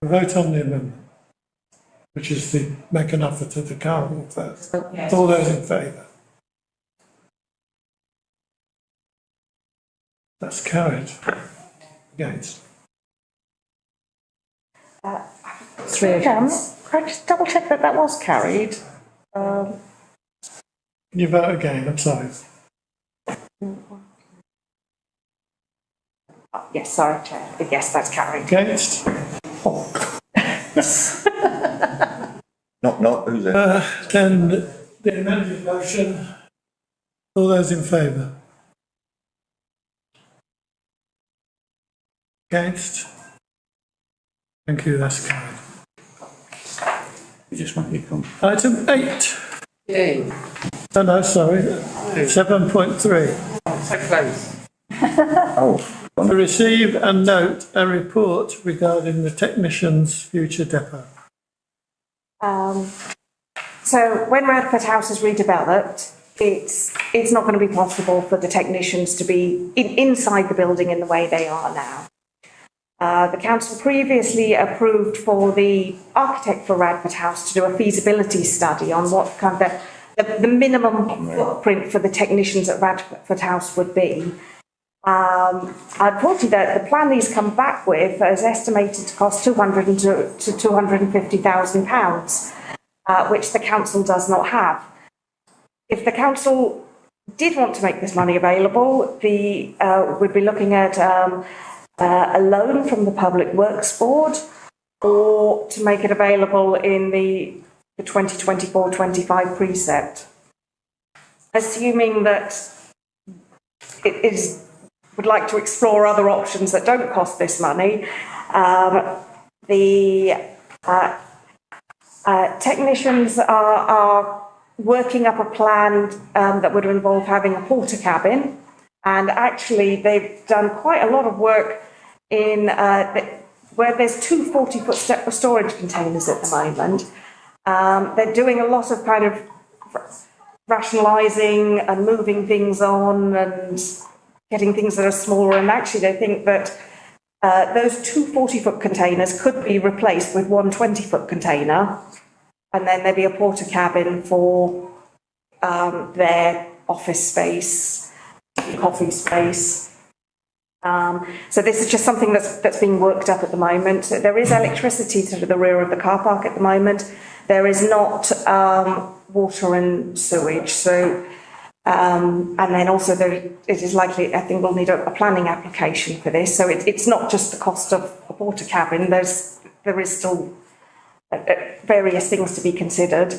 we vote on the amendment, which is to make an offer to the Carnival first. All those in favour? That's carried. Against? Can I just double check that was carried? Can you vote again? I'm sorry. Yes, sorry, Chair. Yes, that's carried. Against? Not, who's there? Then the amended motion, all those in favour? Against? Thank you, that's carried. You just want you to come. Item 8. Yay. Oh no, sorry, 7.3. So close. Oh. To receive and note a report regarding the technician's future depot. So when Radford House is redeveloped, it's not going to be possible for the technicians to be inside the building in the way they are now. The council previously approved for the architect for Radford House to do a feasibility study on what kind of the minimum footprint for the technicians at Radford House would be. Unfortunately, the plan he's come back with is estimated to cost £200 to £250,000, which the council does not have. If the council did want to make this money available, we'd be looking at a loan from the Public Works Board, or to make it available in the 2024-25 precept. Assuming that would like to explore other options that don't cost this money, the technicians are working up a plan that would involve having a porter cabin, and actually they've done quite a lot of work in where there's 2 40-foot storage containers at the moment. They're doing a lot of kind of rationalising and moving things on and getting things that are smaller, and actually they think that those 2 40-foot containers could be replaced with 1 20-foot container, and then there'd be a porter cabin for their office space, coffee space. So this is just something that's being worked up at the moment. There is electricity to the rear of the car park at the moment. There is not water and sewage. So, and then also it is likely, I think we'll need a planning application for this. So it's not just the cost of a porter cabin. There is still various things to be considered.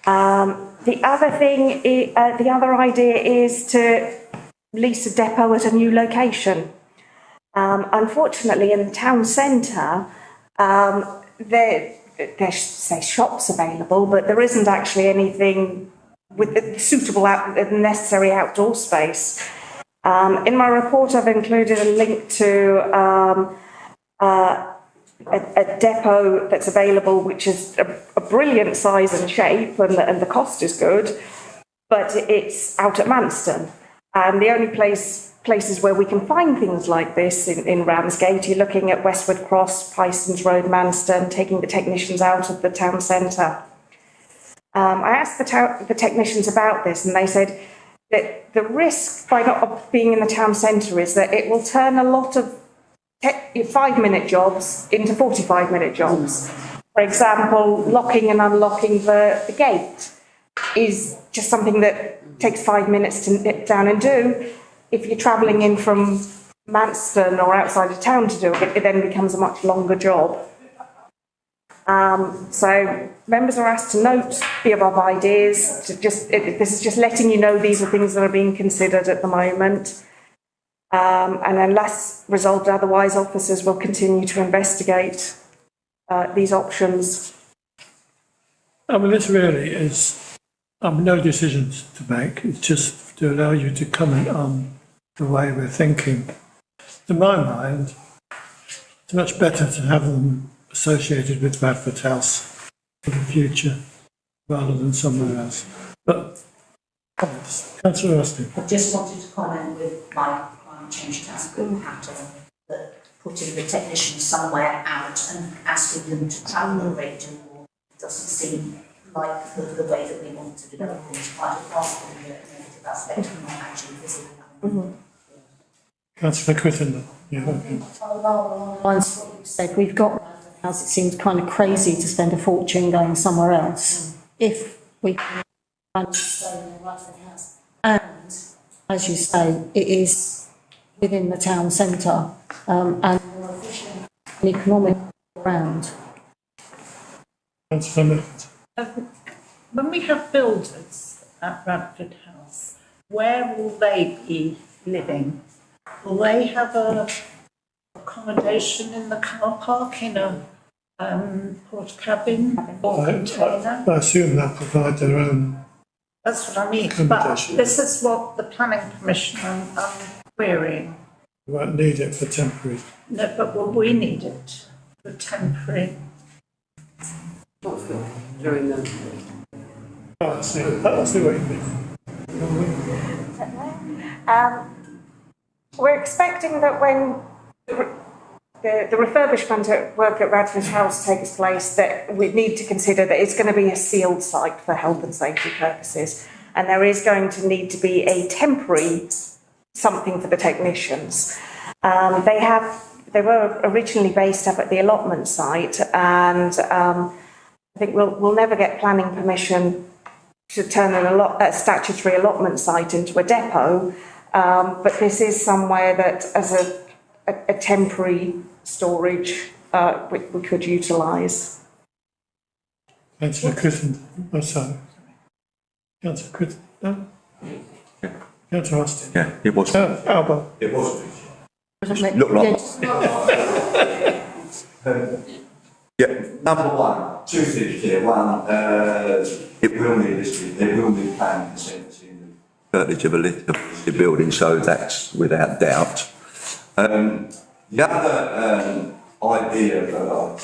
The other idea is to lease a depot at a new location. Unfortunately, in the town centre, there's say shops available, but there isn't actually anything with the suitable, necessary outdoor space. In my report, I've included a link to a depot that's available, which is a brilliant size and shape, and the cost is good, but it's out at Manston. And the only places where we can find things like this in Ramsgate, you're looking at Westwood Cross, Pysons Road, Manston, taking the technicians out of the town centre. I asked the technicians about this, and they said that the risk by not being in the town centre is that it will turn a lot of 5-minute jobs into 45-minute jobs. For example, locking and unlocking the gate is just something that takes 5 minutes to nip down and do. If you're travelling in from Manston or outside of town to do it, it then becomes a much longer job. So members are asked to note the above ideas. This is just letting you know these are things that are being considered at the moment. And unless resolved otherwise, officers will continue to investigate these options. I mean, this really is no decisions to make. It's just to allow you to comment on the way we're thinking. To my mind, it's much better to have them associated with Radford House for the future rather than somewhere else. But, Councillor Austin. I just wanted to comment with my climate change task group pattern that putting the technicians somewhere out and asking them to travel a great deal more doesn't seem like the way that we want to develop things, quite apart from the negative aspect of not actually physically happening. Councillor Crittenden. Yeah, okay. Lines what you said, we've got Radford House. It seems kind of crazy to spend a fortune going somewhere else. If we can manage to stay in Radford House, and as you say, it is within the town centre and more efficient and economic around. Councillor Mills. When we have builders at Radford House, where will they be living? Will they have a accommodation in the car park in a porta cabin or container? I assume they'll provide their own. That's what I mean. But this is what the planning permission I'm querying. You won't need it for temporary. No, but will we need it for temporary? During the I see what you mean. We're expecting that when the refurbishment work at Radford House takes place, that we need to consider that it's going to be a sealed site for health and safety purposes, and there is going to need to be a temporary something for the technicians. They were originally based up at the allotment site, and I think we'll never get planning permission to turn a statutory allotment site into a depot, but this is somewhere that, as a temporary storage, we could utilise. Councillor Crittenden, oh sorry. Councillor Crittenden, no? Councillor Austin. Yeah, it was. Alba. It was. Look like. Yeah, number one, two things here. One, it will need planning consent in the purchase of a listed building, so that's without doubt. The other idea that I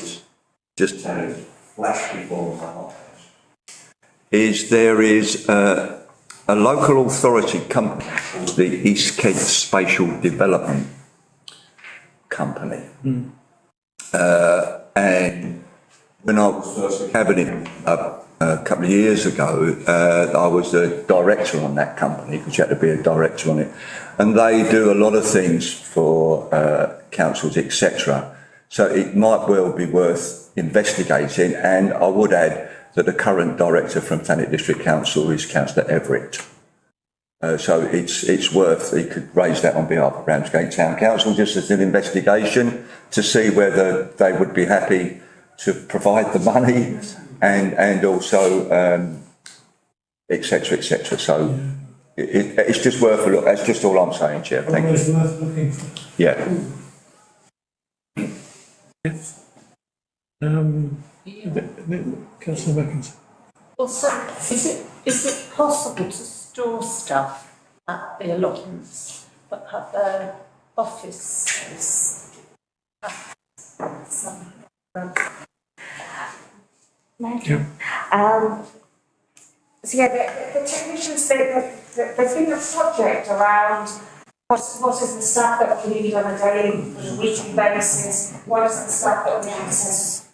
just had flashed before my eyes is there is a local authority company called the East Kent Spatial Development Company. And when I was first in Cabinet a couple of years ago, I was the director on that company, because you had to be a director on it. And they do a lot of things for councils, etc. So it might well be worth investigating. And I would add that the current director from Thanet District Council is Councillor Everett. So it's worth, he could raise that on behalf of Ramsgate Town Council just as an investigation to see whether they would be happy to provide the money and also etc. etc. So it's just worth a look. That's just all I'm saying, Chair. Thank Always you. worth looking for. Yeah. Yes. Councillor Wilkins. Also, is it possible to store stuff at the allotments, but at the office space? Yeah. So yeah, the technicians, there's been a project around what is the stuff that we need on a daily, weekly basis, what is the stuff that we access,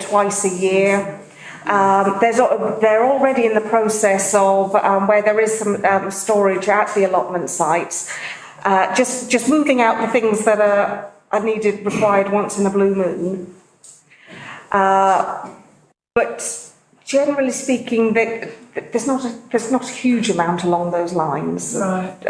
twice a year. They're already in the process of where there is some storage at the allotment sites, just moving out the things that are required once in a blue moon. But generally speaking, there's not a huge amount along those lines. Right.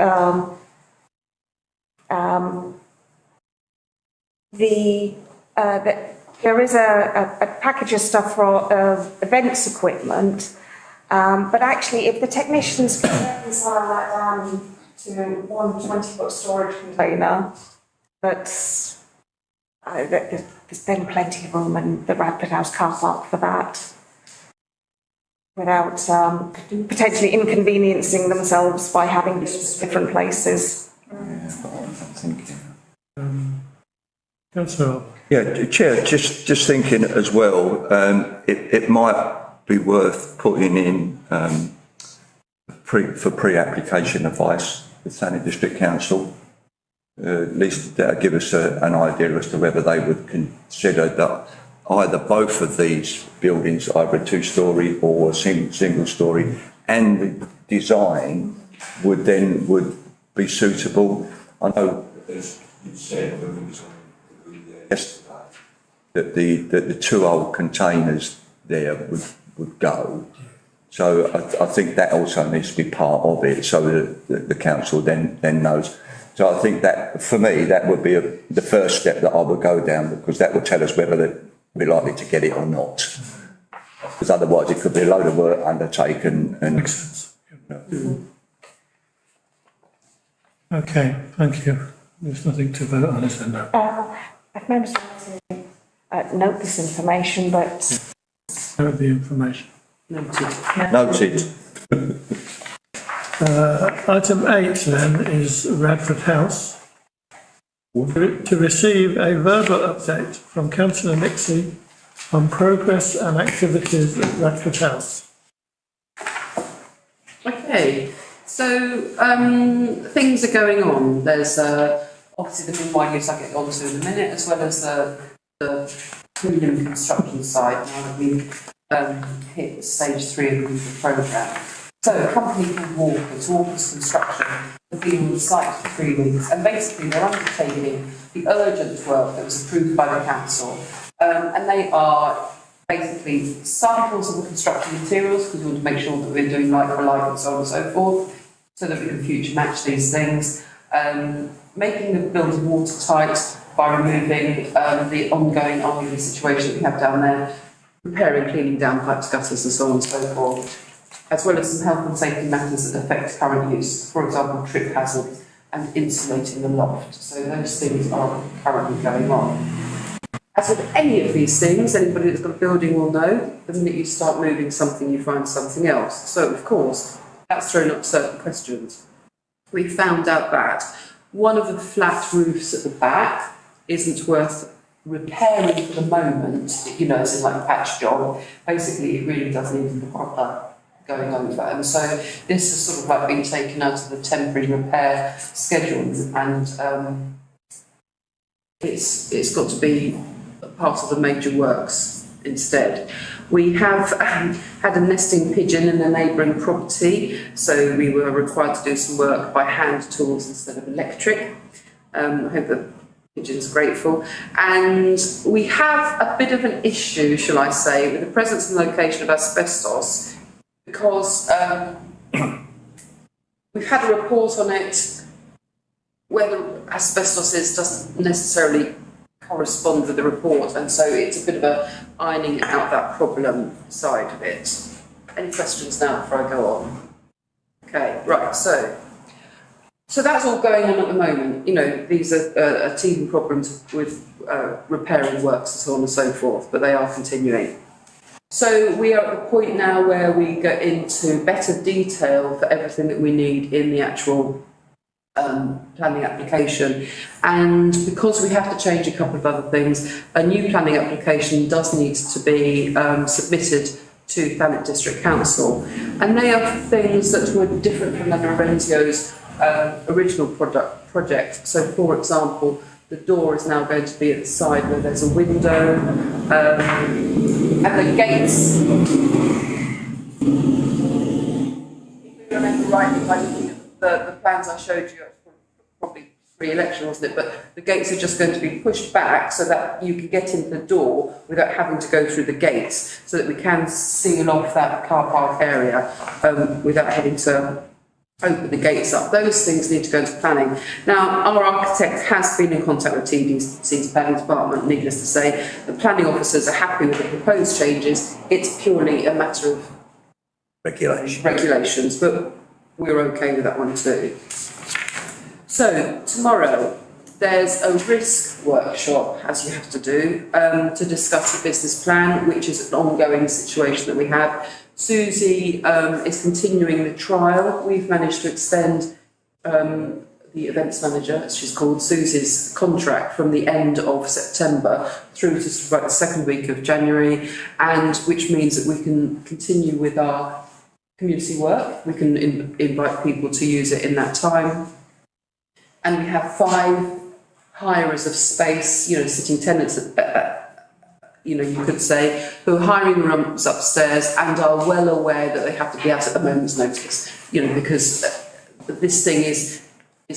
There is a package of stuff for events equipment, but actually, if the technicians can reconcile that down to one 20-foot storage container, there's then plenty of room in the Radford House car park for that, without potentially inconveniencing themselves by having different places. Councillor. Yeah, Chair, just thinking as well, it might be worth putting in for pre-application advice with Thanet District Council. At least that'll give us an idea as to whether they would consider that either both of these buildings, either a two-storey or a single storey, and the design would be suitable. I know, as you said, yesterday, that the two old containers there would go. So I think that also needs to be part of it, so that the council then knows. So I think that, for me, that would be the first step that I would go down, because that would tell us whether we're likely to get it or not. Because otherwise it could be a load of work undertaken. Makes sense. Okay, thank you. There's nothing to vote on, is there? No. I've managed to note this information, but... Note the information. Noted. Item 8 then is Radford House. To receive a verbal update from Councillor Nixie on progress and activities at Radford House. Okay, so things are going on. There's obviously the mid-wide use I'll get onto in a minute, as well as the premium construction side, now that we've hit stage 3 of the programme. So a company called Walkers Construction, have been on the site for 3 weeks, and basically they're undertaking the urgent work that was approved by the council, and they are basically samples of the construction materials, because we want to make sure that we're doing like for like and so on and so forth, so that we can future match these things, making the building watertight by removing the ongoing arguing situation that we have down there, repairing, cleaning down pipes, gutters and so on and so forth, as well as some health and safety matters that affect current use, for example trip hazards and insulating the loft. So those things are currently going on. As with any of these things, anybody that's got a building will know, the minute you start moving something, you find something else. So, of course, that's thrown up certain questions. We found out that one of the flat roofs at the back isn't worth repairing for the moment, you know, as in like a patch job. Basically, it really does need the proper going over. And so this has sort of like been taken out of the temporary repair schedule, and it's got to be part of the major works instead. We have had a nesting pigeon in a neighbouring property, so we were required to do some work by hand tools instead of electric. I hope the pigeon's grateful. And we have a bit of an issue, shall I say, with the presence and location of asbestos, because we've had a report on it. Whether asbestos doesn't necessarily correspond with the report, and so it's a bit of a ironing out that problem side of it. Any questions now before I go on? Okay, right, so that's all going on at the moment. You know, these are teething problems with repairing works and so on and so forth, but they are continuing. So we are at the point now where we go into better detail for everything that we need in the actual planning application, and because we have to change a couple of other things, a new planning application does need to be submitted to Thanet District Council, and they are things that were different from Lorenzio's original project. So, for example, the door is now going to be at the side where there's a window, and the gates. If you remember rightly, by looking at the plans I showed you, probably pre-election, wasn't it? But the gates are just going to be pushed back so that you can get into the door without having to go through the gates, so that we can seal off that car park area without having to open the gates up. Those things need to go into planning. Now, our architect has been in contact with TDC's planning department. Needless to say, the planning officers are happy with the proposed changes. It's purely a matter of regulations, but we're okay with that one too. So, tomorrow, there's a risk workshop, as you have to do, to discuss the business plan, which is an ongoing situation that we have. Susie is continuing the trial. We've managed to extend the events manager, as she's called, Susie's contract from the end of September through to about the second week of January, and which means that we can continue with our community work. We can invite people to use it in that time. And we have 5 hirers of space, you know, sitting tenants, you know, you could say, who are hiring rooms upstairs and are well aware that they have to be out at a moment's notice, you know, because this thing is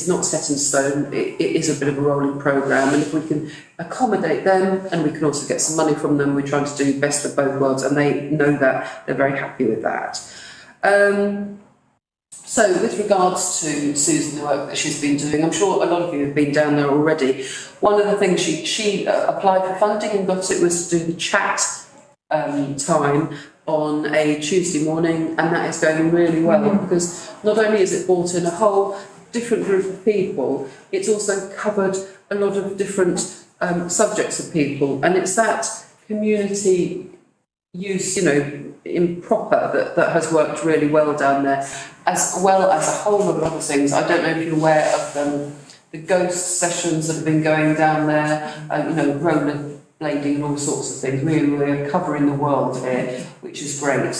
not set in stone. It is a bit of a rolling programme, and if we can accommodate them and we can also get some money from them, we're trying to do best of both worlds, and they know that. They're very happy with that. So with regards to Susan, the work that she's been doing, I'm sure a lot of you have been down there already. One of the things she applied for funding and got it was to do the chat time on a Tuesday morning, and that is going really well, because not only is it brought in a whole different group of people, it's also covered a lot of different subjects of people, and it's that community use, you know, in proper that has worked really well down there, as well as a whole lot of other things. I don't know if you're aware of the ghost sessions that have been going down there, you know, roller blading and all sorts of things. We're covering the world here, which is great.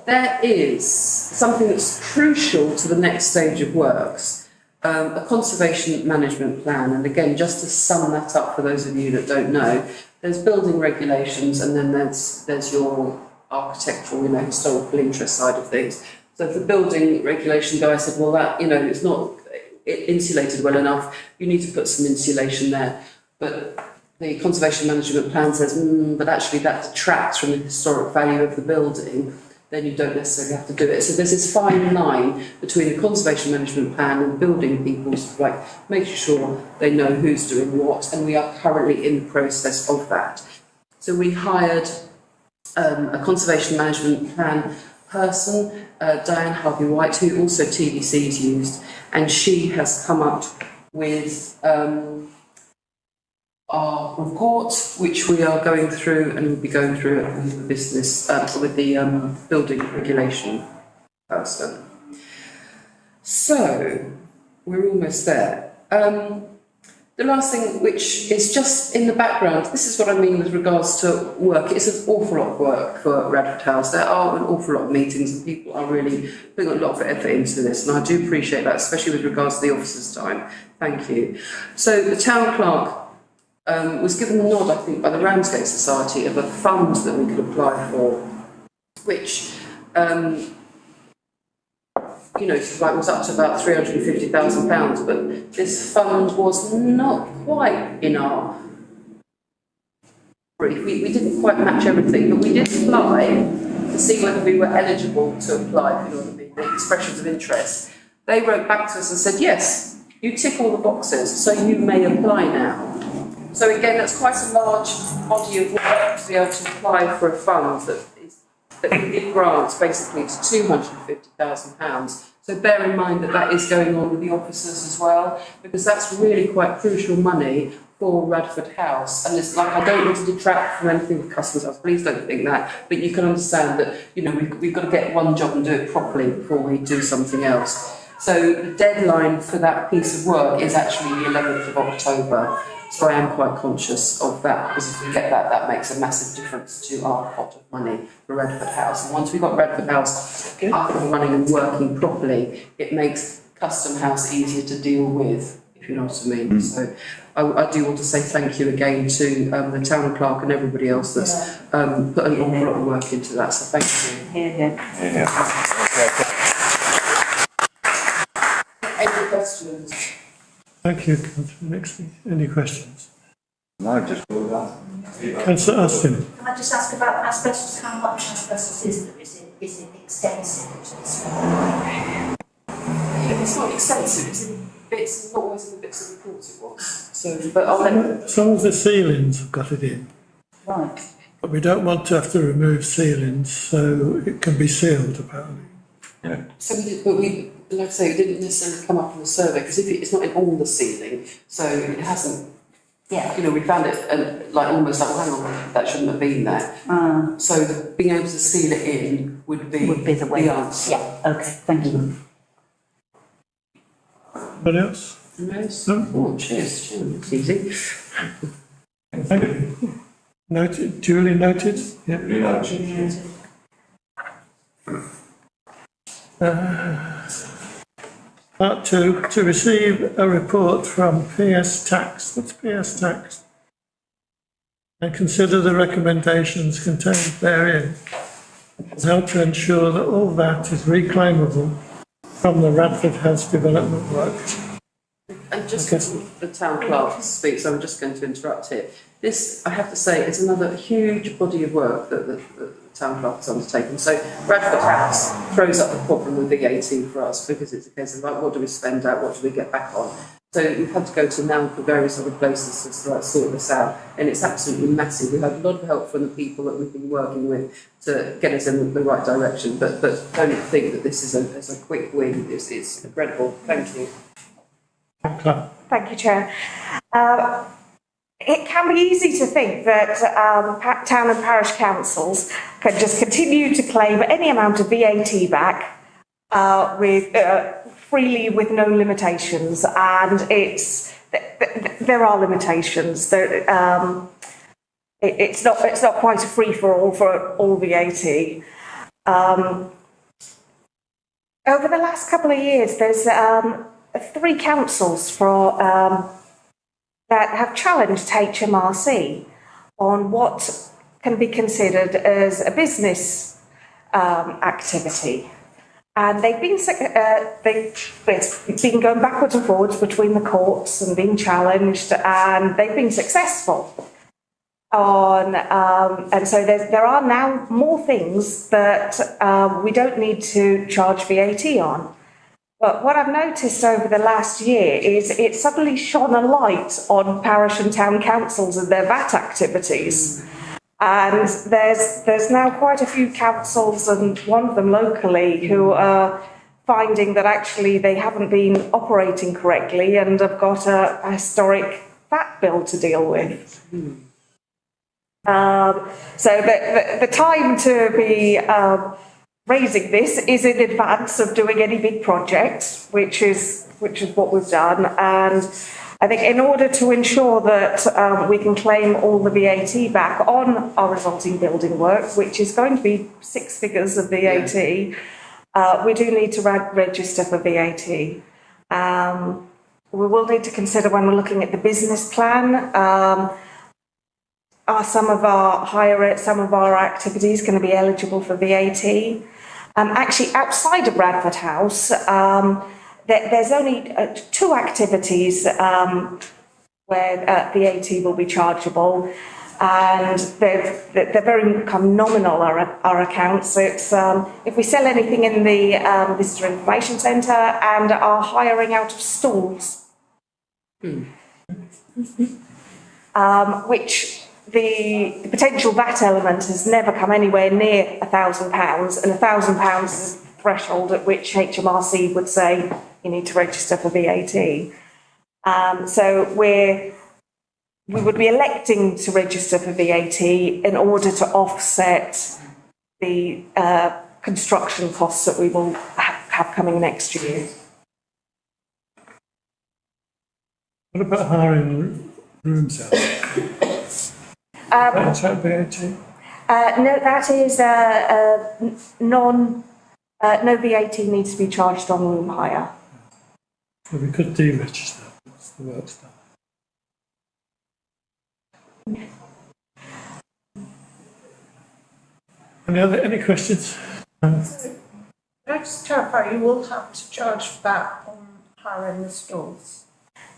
There is something that's crucial to the next stage of works, a conservation management plan. And again, just to sum that up for those of you that don't know, there's building regulations, and then there's your architectural, you know, historical interest side of things. So if the building regulation guy said, well, that, you know, it's not insulated well enough, you need to put some insulation there. But the conservation management plan says, but actually that detracts from the historic value of the building, then you don't necessarily have to do it. So there's this fine line between the conservation management plan and building people's, like, making sure they know who's doing what, and we are currently in the process of that. So we hired a conservation management plan person, Diane Harvey-White, who also TDC's used, and she has come up with our report, which we are going through, and we'll be going through it with the business, with the building regulation person. So, we're almost there. The last thing, which is just in the background, this is what I mean with regards to work. It's an awful lot of work for Radford House. There are an awful lot of meetings, and people are really putting a lot of effort into this, and I do appreciate that, especially with regards to the officers' time. Thank you. So, the town clerk was given the nod, I think, by the Ramsgate Society of a fund that we could apply for, which, you know, like was up to about £350,000, but this fund was not quite in our brief. We didn't quite match everything, but we did apply to see whether we were eligible to apply, if you know what I mean, the expressions of interest. They wrote back to us and said, yes, you tick all the boxes, so you may apply now. So again, that's quite a large body of work to be able to apply for a fund that can give grants basically to £250,000. So bear in mind that that is going on with the officers as well, because that's really quite crucial money for Radford House. And it's like, I don't want to detract from anything with Customers House, please don't think that, but you can understand that, you know, we've got to get one job and do it properly before we do something else. So the deadline for that piece of work is actually the 11th of October. So I am quite conscious of that, because if we get that, that makes a massive difference to our pot of money for Radford House. And once we've got Radford House up and running and working properly, it makes Custom House easier to deal with, if you know what I mean. So I do want to say thank you again to the town clerk and everybody else that's put an awful lot of work into that. So thank you. Any questions? Thank you, Councillor Nixley. Any questions? No, just all that. Councillor Austin. Can I just ask about asbestos? How much asbestos is there? Is it extensive? It's not extensive, it's in bits, not always in the bits of reports it was. So, but I'll let... Some of the ceilings have got it in. Right. But we don't want to have to remove ceilings, so it can be sealed, apparently. Yeah. So we did, but we, like I say, it didn't necessarily come up in the survey, because if it's not in all the ceiling, so it hasn't, you know, we found it like almost like, well, hang on, that shouldn't have been there. So being able to seal it in would be the way. The answer. Yeah, okay, thank you. Anybody else? No? Oh, cheers, it's easy. Thank you. Noted, duly noted? Yeah. Part 2, to receive a report from PS Tax. What's PS Tax? And consider the recommendations contained therein and help to ensure that all that is reclaimable from the Radford House development work. And just the town clerk speaks, I'm just going to interrupt here. This, I have to say, is another huge body of work that the town clerk has undertaken. So Radford House throws up the problem with VAT for us, because it's a case of like, what do we spend out, what do we get back on? So we've had to go to now for various other places to like sort this out, and it's absolutely massive. We've had a lot of help from the people that we've been working with to get us in the right direction, but don't think that this is a quick win. It's incredible. Thank you. Thank you, Chair. It can be easy to think that town and parish councils can just continue to claim any amount of VAT back freely with no limitations, and there are limitations. It's not quite a free for all VAT. Over the last couple of years, there's 3 councils that have challenged HMRC on what can be considered as a business activity. And it's been going backwards and forwards between the courts and being challenged, and they've been successful. And so there are now more things that we don't need to charge VAT on. But what I've noticed over the last year is it suddenly shone a light on parish and town councils and their VAT activities. And there's now quite a few councils, and one of them locally, who are finding that actually they haven't been operating correctly and have got a historic VAT bill to deal with. So the time to be raising this is in advance of doing any big project, which is what we've done. And I think in order to ensure that we can claim all the VAT back on our resulting building work, which is going to be 6 figures of VAT, we do need to register for VAT. We will need to consider when we're looking at the business plan, are some of our activities going to be eligible for VAT? Actually, outside of Radford House, there's only 2 activities where VAT will be chargeable, and they're very kind of nominal, our accounts. So it's if we sell anything in the visitor information centre and are hiring out of stalls, which the potential VAT element has never come anywhere near £1,000, and £1,000 is a threshold at which HMRC would say you need to register for VAT. So we would be electing to register for VAT in order to offset the construction costs that we will have coming next year. What about hiring rooms out? Is that VAT? No, that is no VAT needs to be charged on room hire. So we could deregister once the work's done. Any questions? Just to clarify, you will have to charge VAT on hiring the stalls.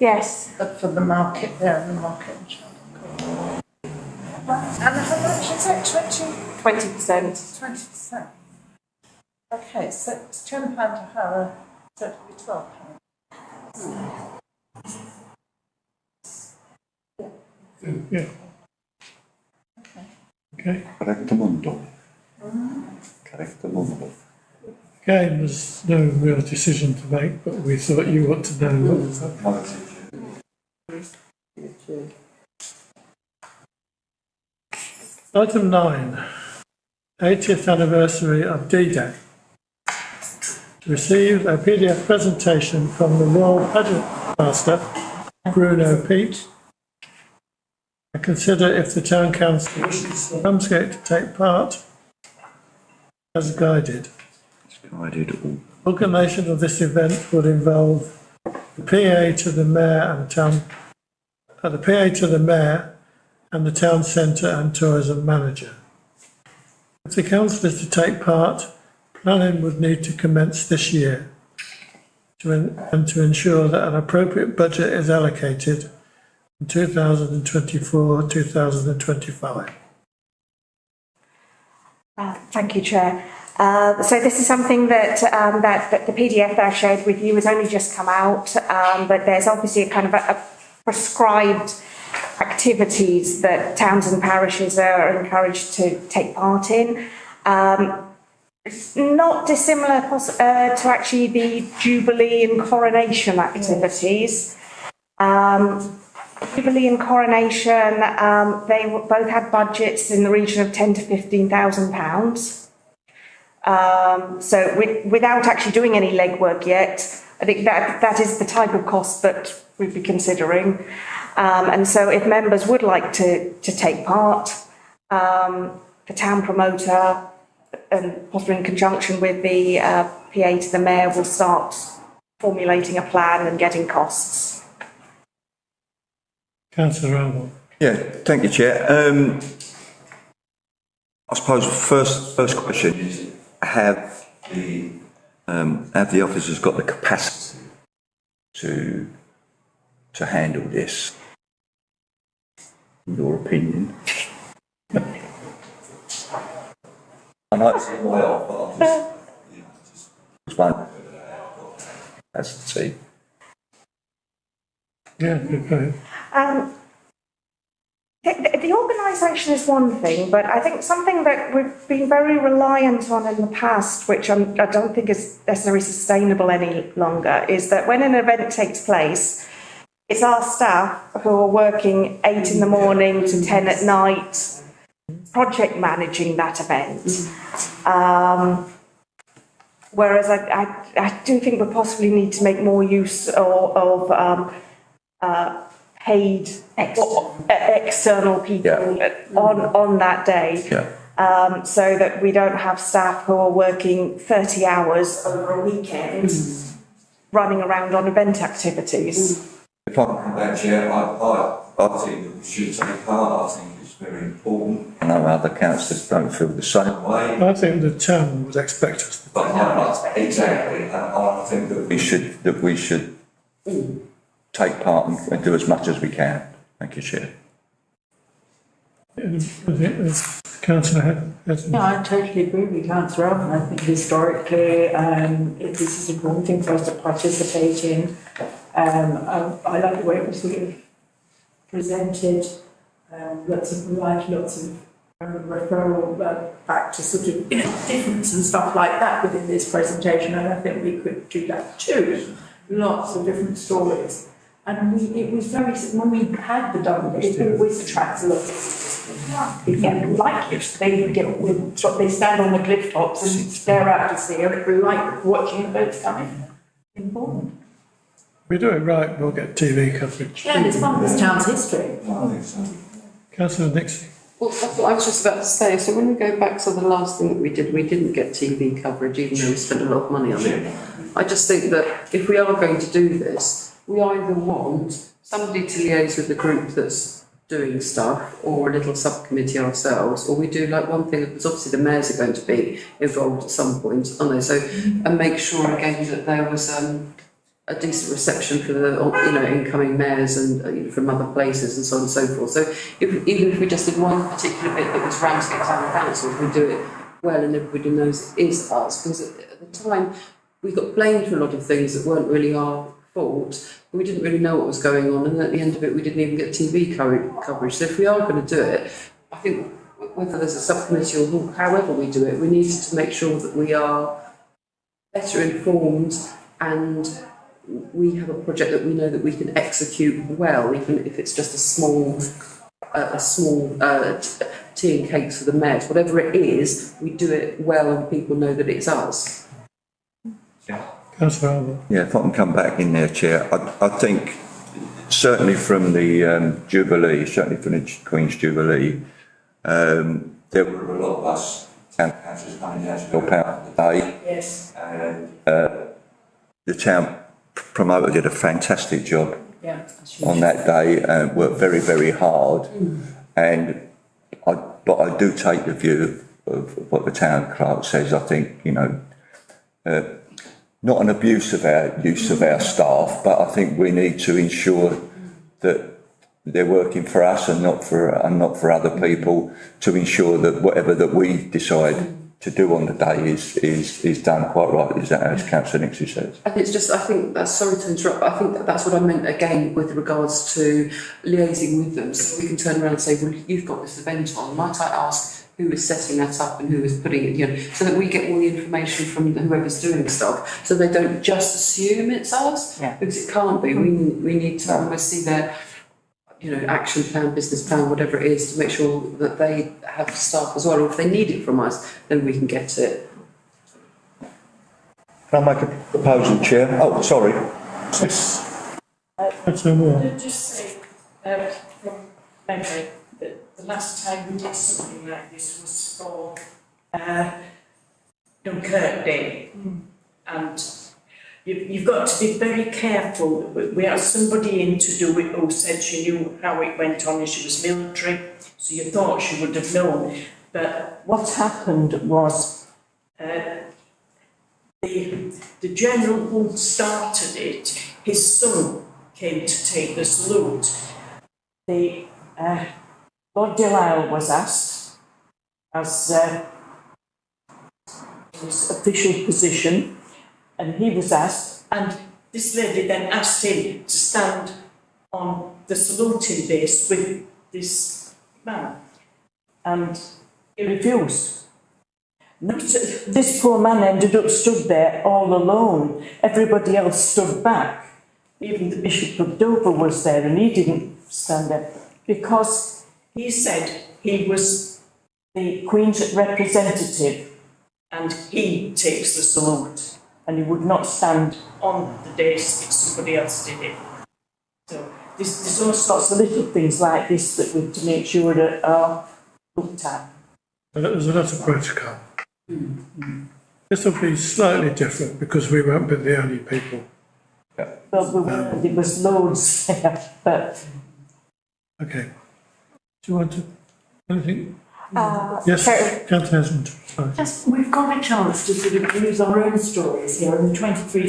Yes. But for the market there and the market in Cheltenham. And how much is it? 20%. 20%. Okay, so it's £10 to hire, so it would be £12. Yeah. Okay. Correctamundo. Again, there's no real decision to make, but we thought you ought to know what was happening. Item 9, 80th anniversary of D-Day. Received a PDF presentation from the Royal Pageant Master, Bruno Peat. I consider if the Town Council wishes Ramsgate to take part as guided. Organisation of this event would involve the PA to the Mayor and the Town Centre and Tourism Manager. If the Council is to take part, planning would need to commence this year to ensure that an appropriate budget is allocated in 2024-2025. Thank you, Chair. So this is something that the PDF that I shared with you has only just come out, but there's obviously a kind of a prescribed activities that towns and parishes are encouraged to take part in. It's not dissimilar to actually the Jubilee and coronation activities. Jubilee and coronation, they both had budgets in the region of £10,000 to £15,000. So without actually doing any legwork yet, I think that is the type of cost that we'd be considering. And so if members would like to take part, the town promoter, and possibly in conjunction with the PA to the Mayor, will start formulating a plan and getting costs. Councillor Arnold. Yeah, thank you, Chair. I suppose first question is, have the have the officers got the capacity to handle this? In your opinion? I know it's way off, but I'm just explaining. That's the tea. Yeah, okay. The organisation is one thing, but I think something that we've been very reliant on in the past, which I don't think is necessarily sustainable any longer, is that when an event takes place, it's our staff who are working 8 in the morning to 10 at night, project managing that event. Whereas I do think we possibly need to make more use of paid external people on that day, so that we don't have staff who are working 30 hours over a weekend running around on event activities. If I come back, Chair, I think that we should take part. I think it's very important. I know other councillors don't feel the same way. I think the town would expect us to. Exactly. I think that we should take part and do as much as we can. Thank you, Chair. Councillor No, I totally agree with Councillor Alvin. I think historically, this is an important thing for us to participate in. I like the way it was sort of presented, lots of referral back to sort of difference and stuff like that within this presentation, and I think we could do that too. Lots of different stories. And it was very, when we had the double, it always attracts a lot of people like it. They stand on the cliff tops and stare out to sea, and it like watching the boats coming. Important. If we do it right, we'll get TV coverage. Yeah, and it's part of this town's history. Councillor Nixie. Well, that's what I was just about to say. So when we go back to the last thing that we didn't get TV coverage, even though we spent a lot of money on it. I just think that if we are going to do this, we either want somebody to liaise with the group that's doing stuff, or a little subcommittee ourselves, or we do like one thing, because obviously the mayors are going to be involved at some point, aren't they? So, and make sure again that there was a decent reception for the incoming mayors and from other places and so on and so forth. So even if we just did one particular bit that was Ramsgate Town Council, we do it well and everybody knows it is us, because at the time we got blamed for a lot of things that weren't really our fault. We didn't really know what was going on, and at the end of it we didn't even get TV coverage. So if we are going to do it, I think whether there's a subcommittee or however we do it, we need to make sure that we are better informed and we have a project that we know that we can execute well, even if it's just a small tea and cakes for the mayors. Whatever it is, we do it well and people know that it's us. Councillor Alvin. Yeah, if I can come back in there, Chair, I think certainly from the Jubilee, certainly from the Queen's Jubilee, there were a lot of us town councillors coming down to help out today. Yes. And the town promoter did a fantastic job on that day and worked very, very hard. And but I do take the view of what the town clerk says. I think, not an abuse of our use of our staff, but I think we need to ensure that they're working for us and not for other people, to ensure that whatever that we decide to do on the day is done quite right. Is that as Councillor Nixie says? And it's just, I think that's, sorry to interrupt, but I think that's what I meant again with regards to liaising with them, so we can turn around and say, well, you've got this event on, might I ask who is setting that up and who is putting it, so that we get all the information from whoever's doing stuff, so they don't just assume it's us, because it can't be. We need to almost see their action plan, business plan, whatever it is, to make sure that they have staff as well, or if they need it from us, then we can get it. Can I make a proposal, Chair? Oh, sorry. Yes. Councillor Moore. Just say, from memory, that the last time we did something like this was for Dunkirk Day, and you've got to be very careful. We had somebody in to do it who said she knew how it went on and she was military, so you thought she would have known. But what happened was the general who started it, his son came to take the salute. Lord Delisle was asked as his official position, and he was asked, and this lady then asked him to stand on the saluting base with this man, and he refused. This poor man ended up stood there all alone. Everybody else stood back. Even the Bishop of Dover was there, and he didn't stand there because he said he was the Queen's representative and he takes the salute, and he would not stand on the dais if somebody else did it. So there's all sorts of little things like this that we to make sure that are looked at. There's a lot of protocol. This will be slightly different because we won't be the only people. Well, there was loads there, but... Okay. Do you want to, anything? Yes, Councillor Esmond. Sorry. Just, we've got a chance to sort of use our own stories here, and the 23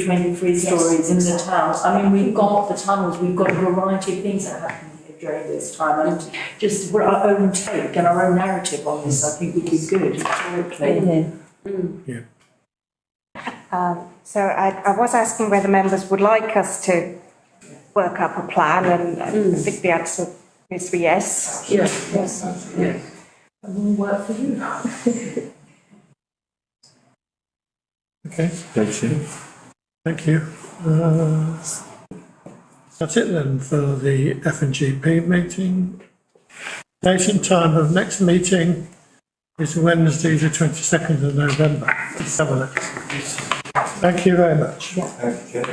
stories in the towns. I mean, we've got the tunnels, we've got a variety of things that happen here during this time, and just for our own take and our own narrative on this, I think would be good, historically. Yeah. So I was asking whether members would like us to work up a plan, and I think the answer is yes. Yes. Yeah. And we'll work for you. Okay. Thank you. Thank you. That's it then for the F&GP meeting. Date and time of next meeting is Wednesday, the 22nd of November. Let's have a look. Thank you very much. Thank you.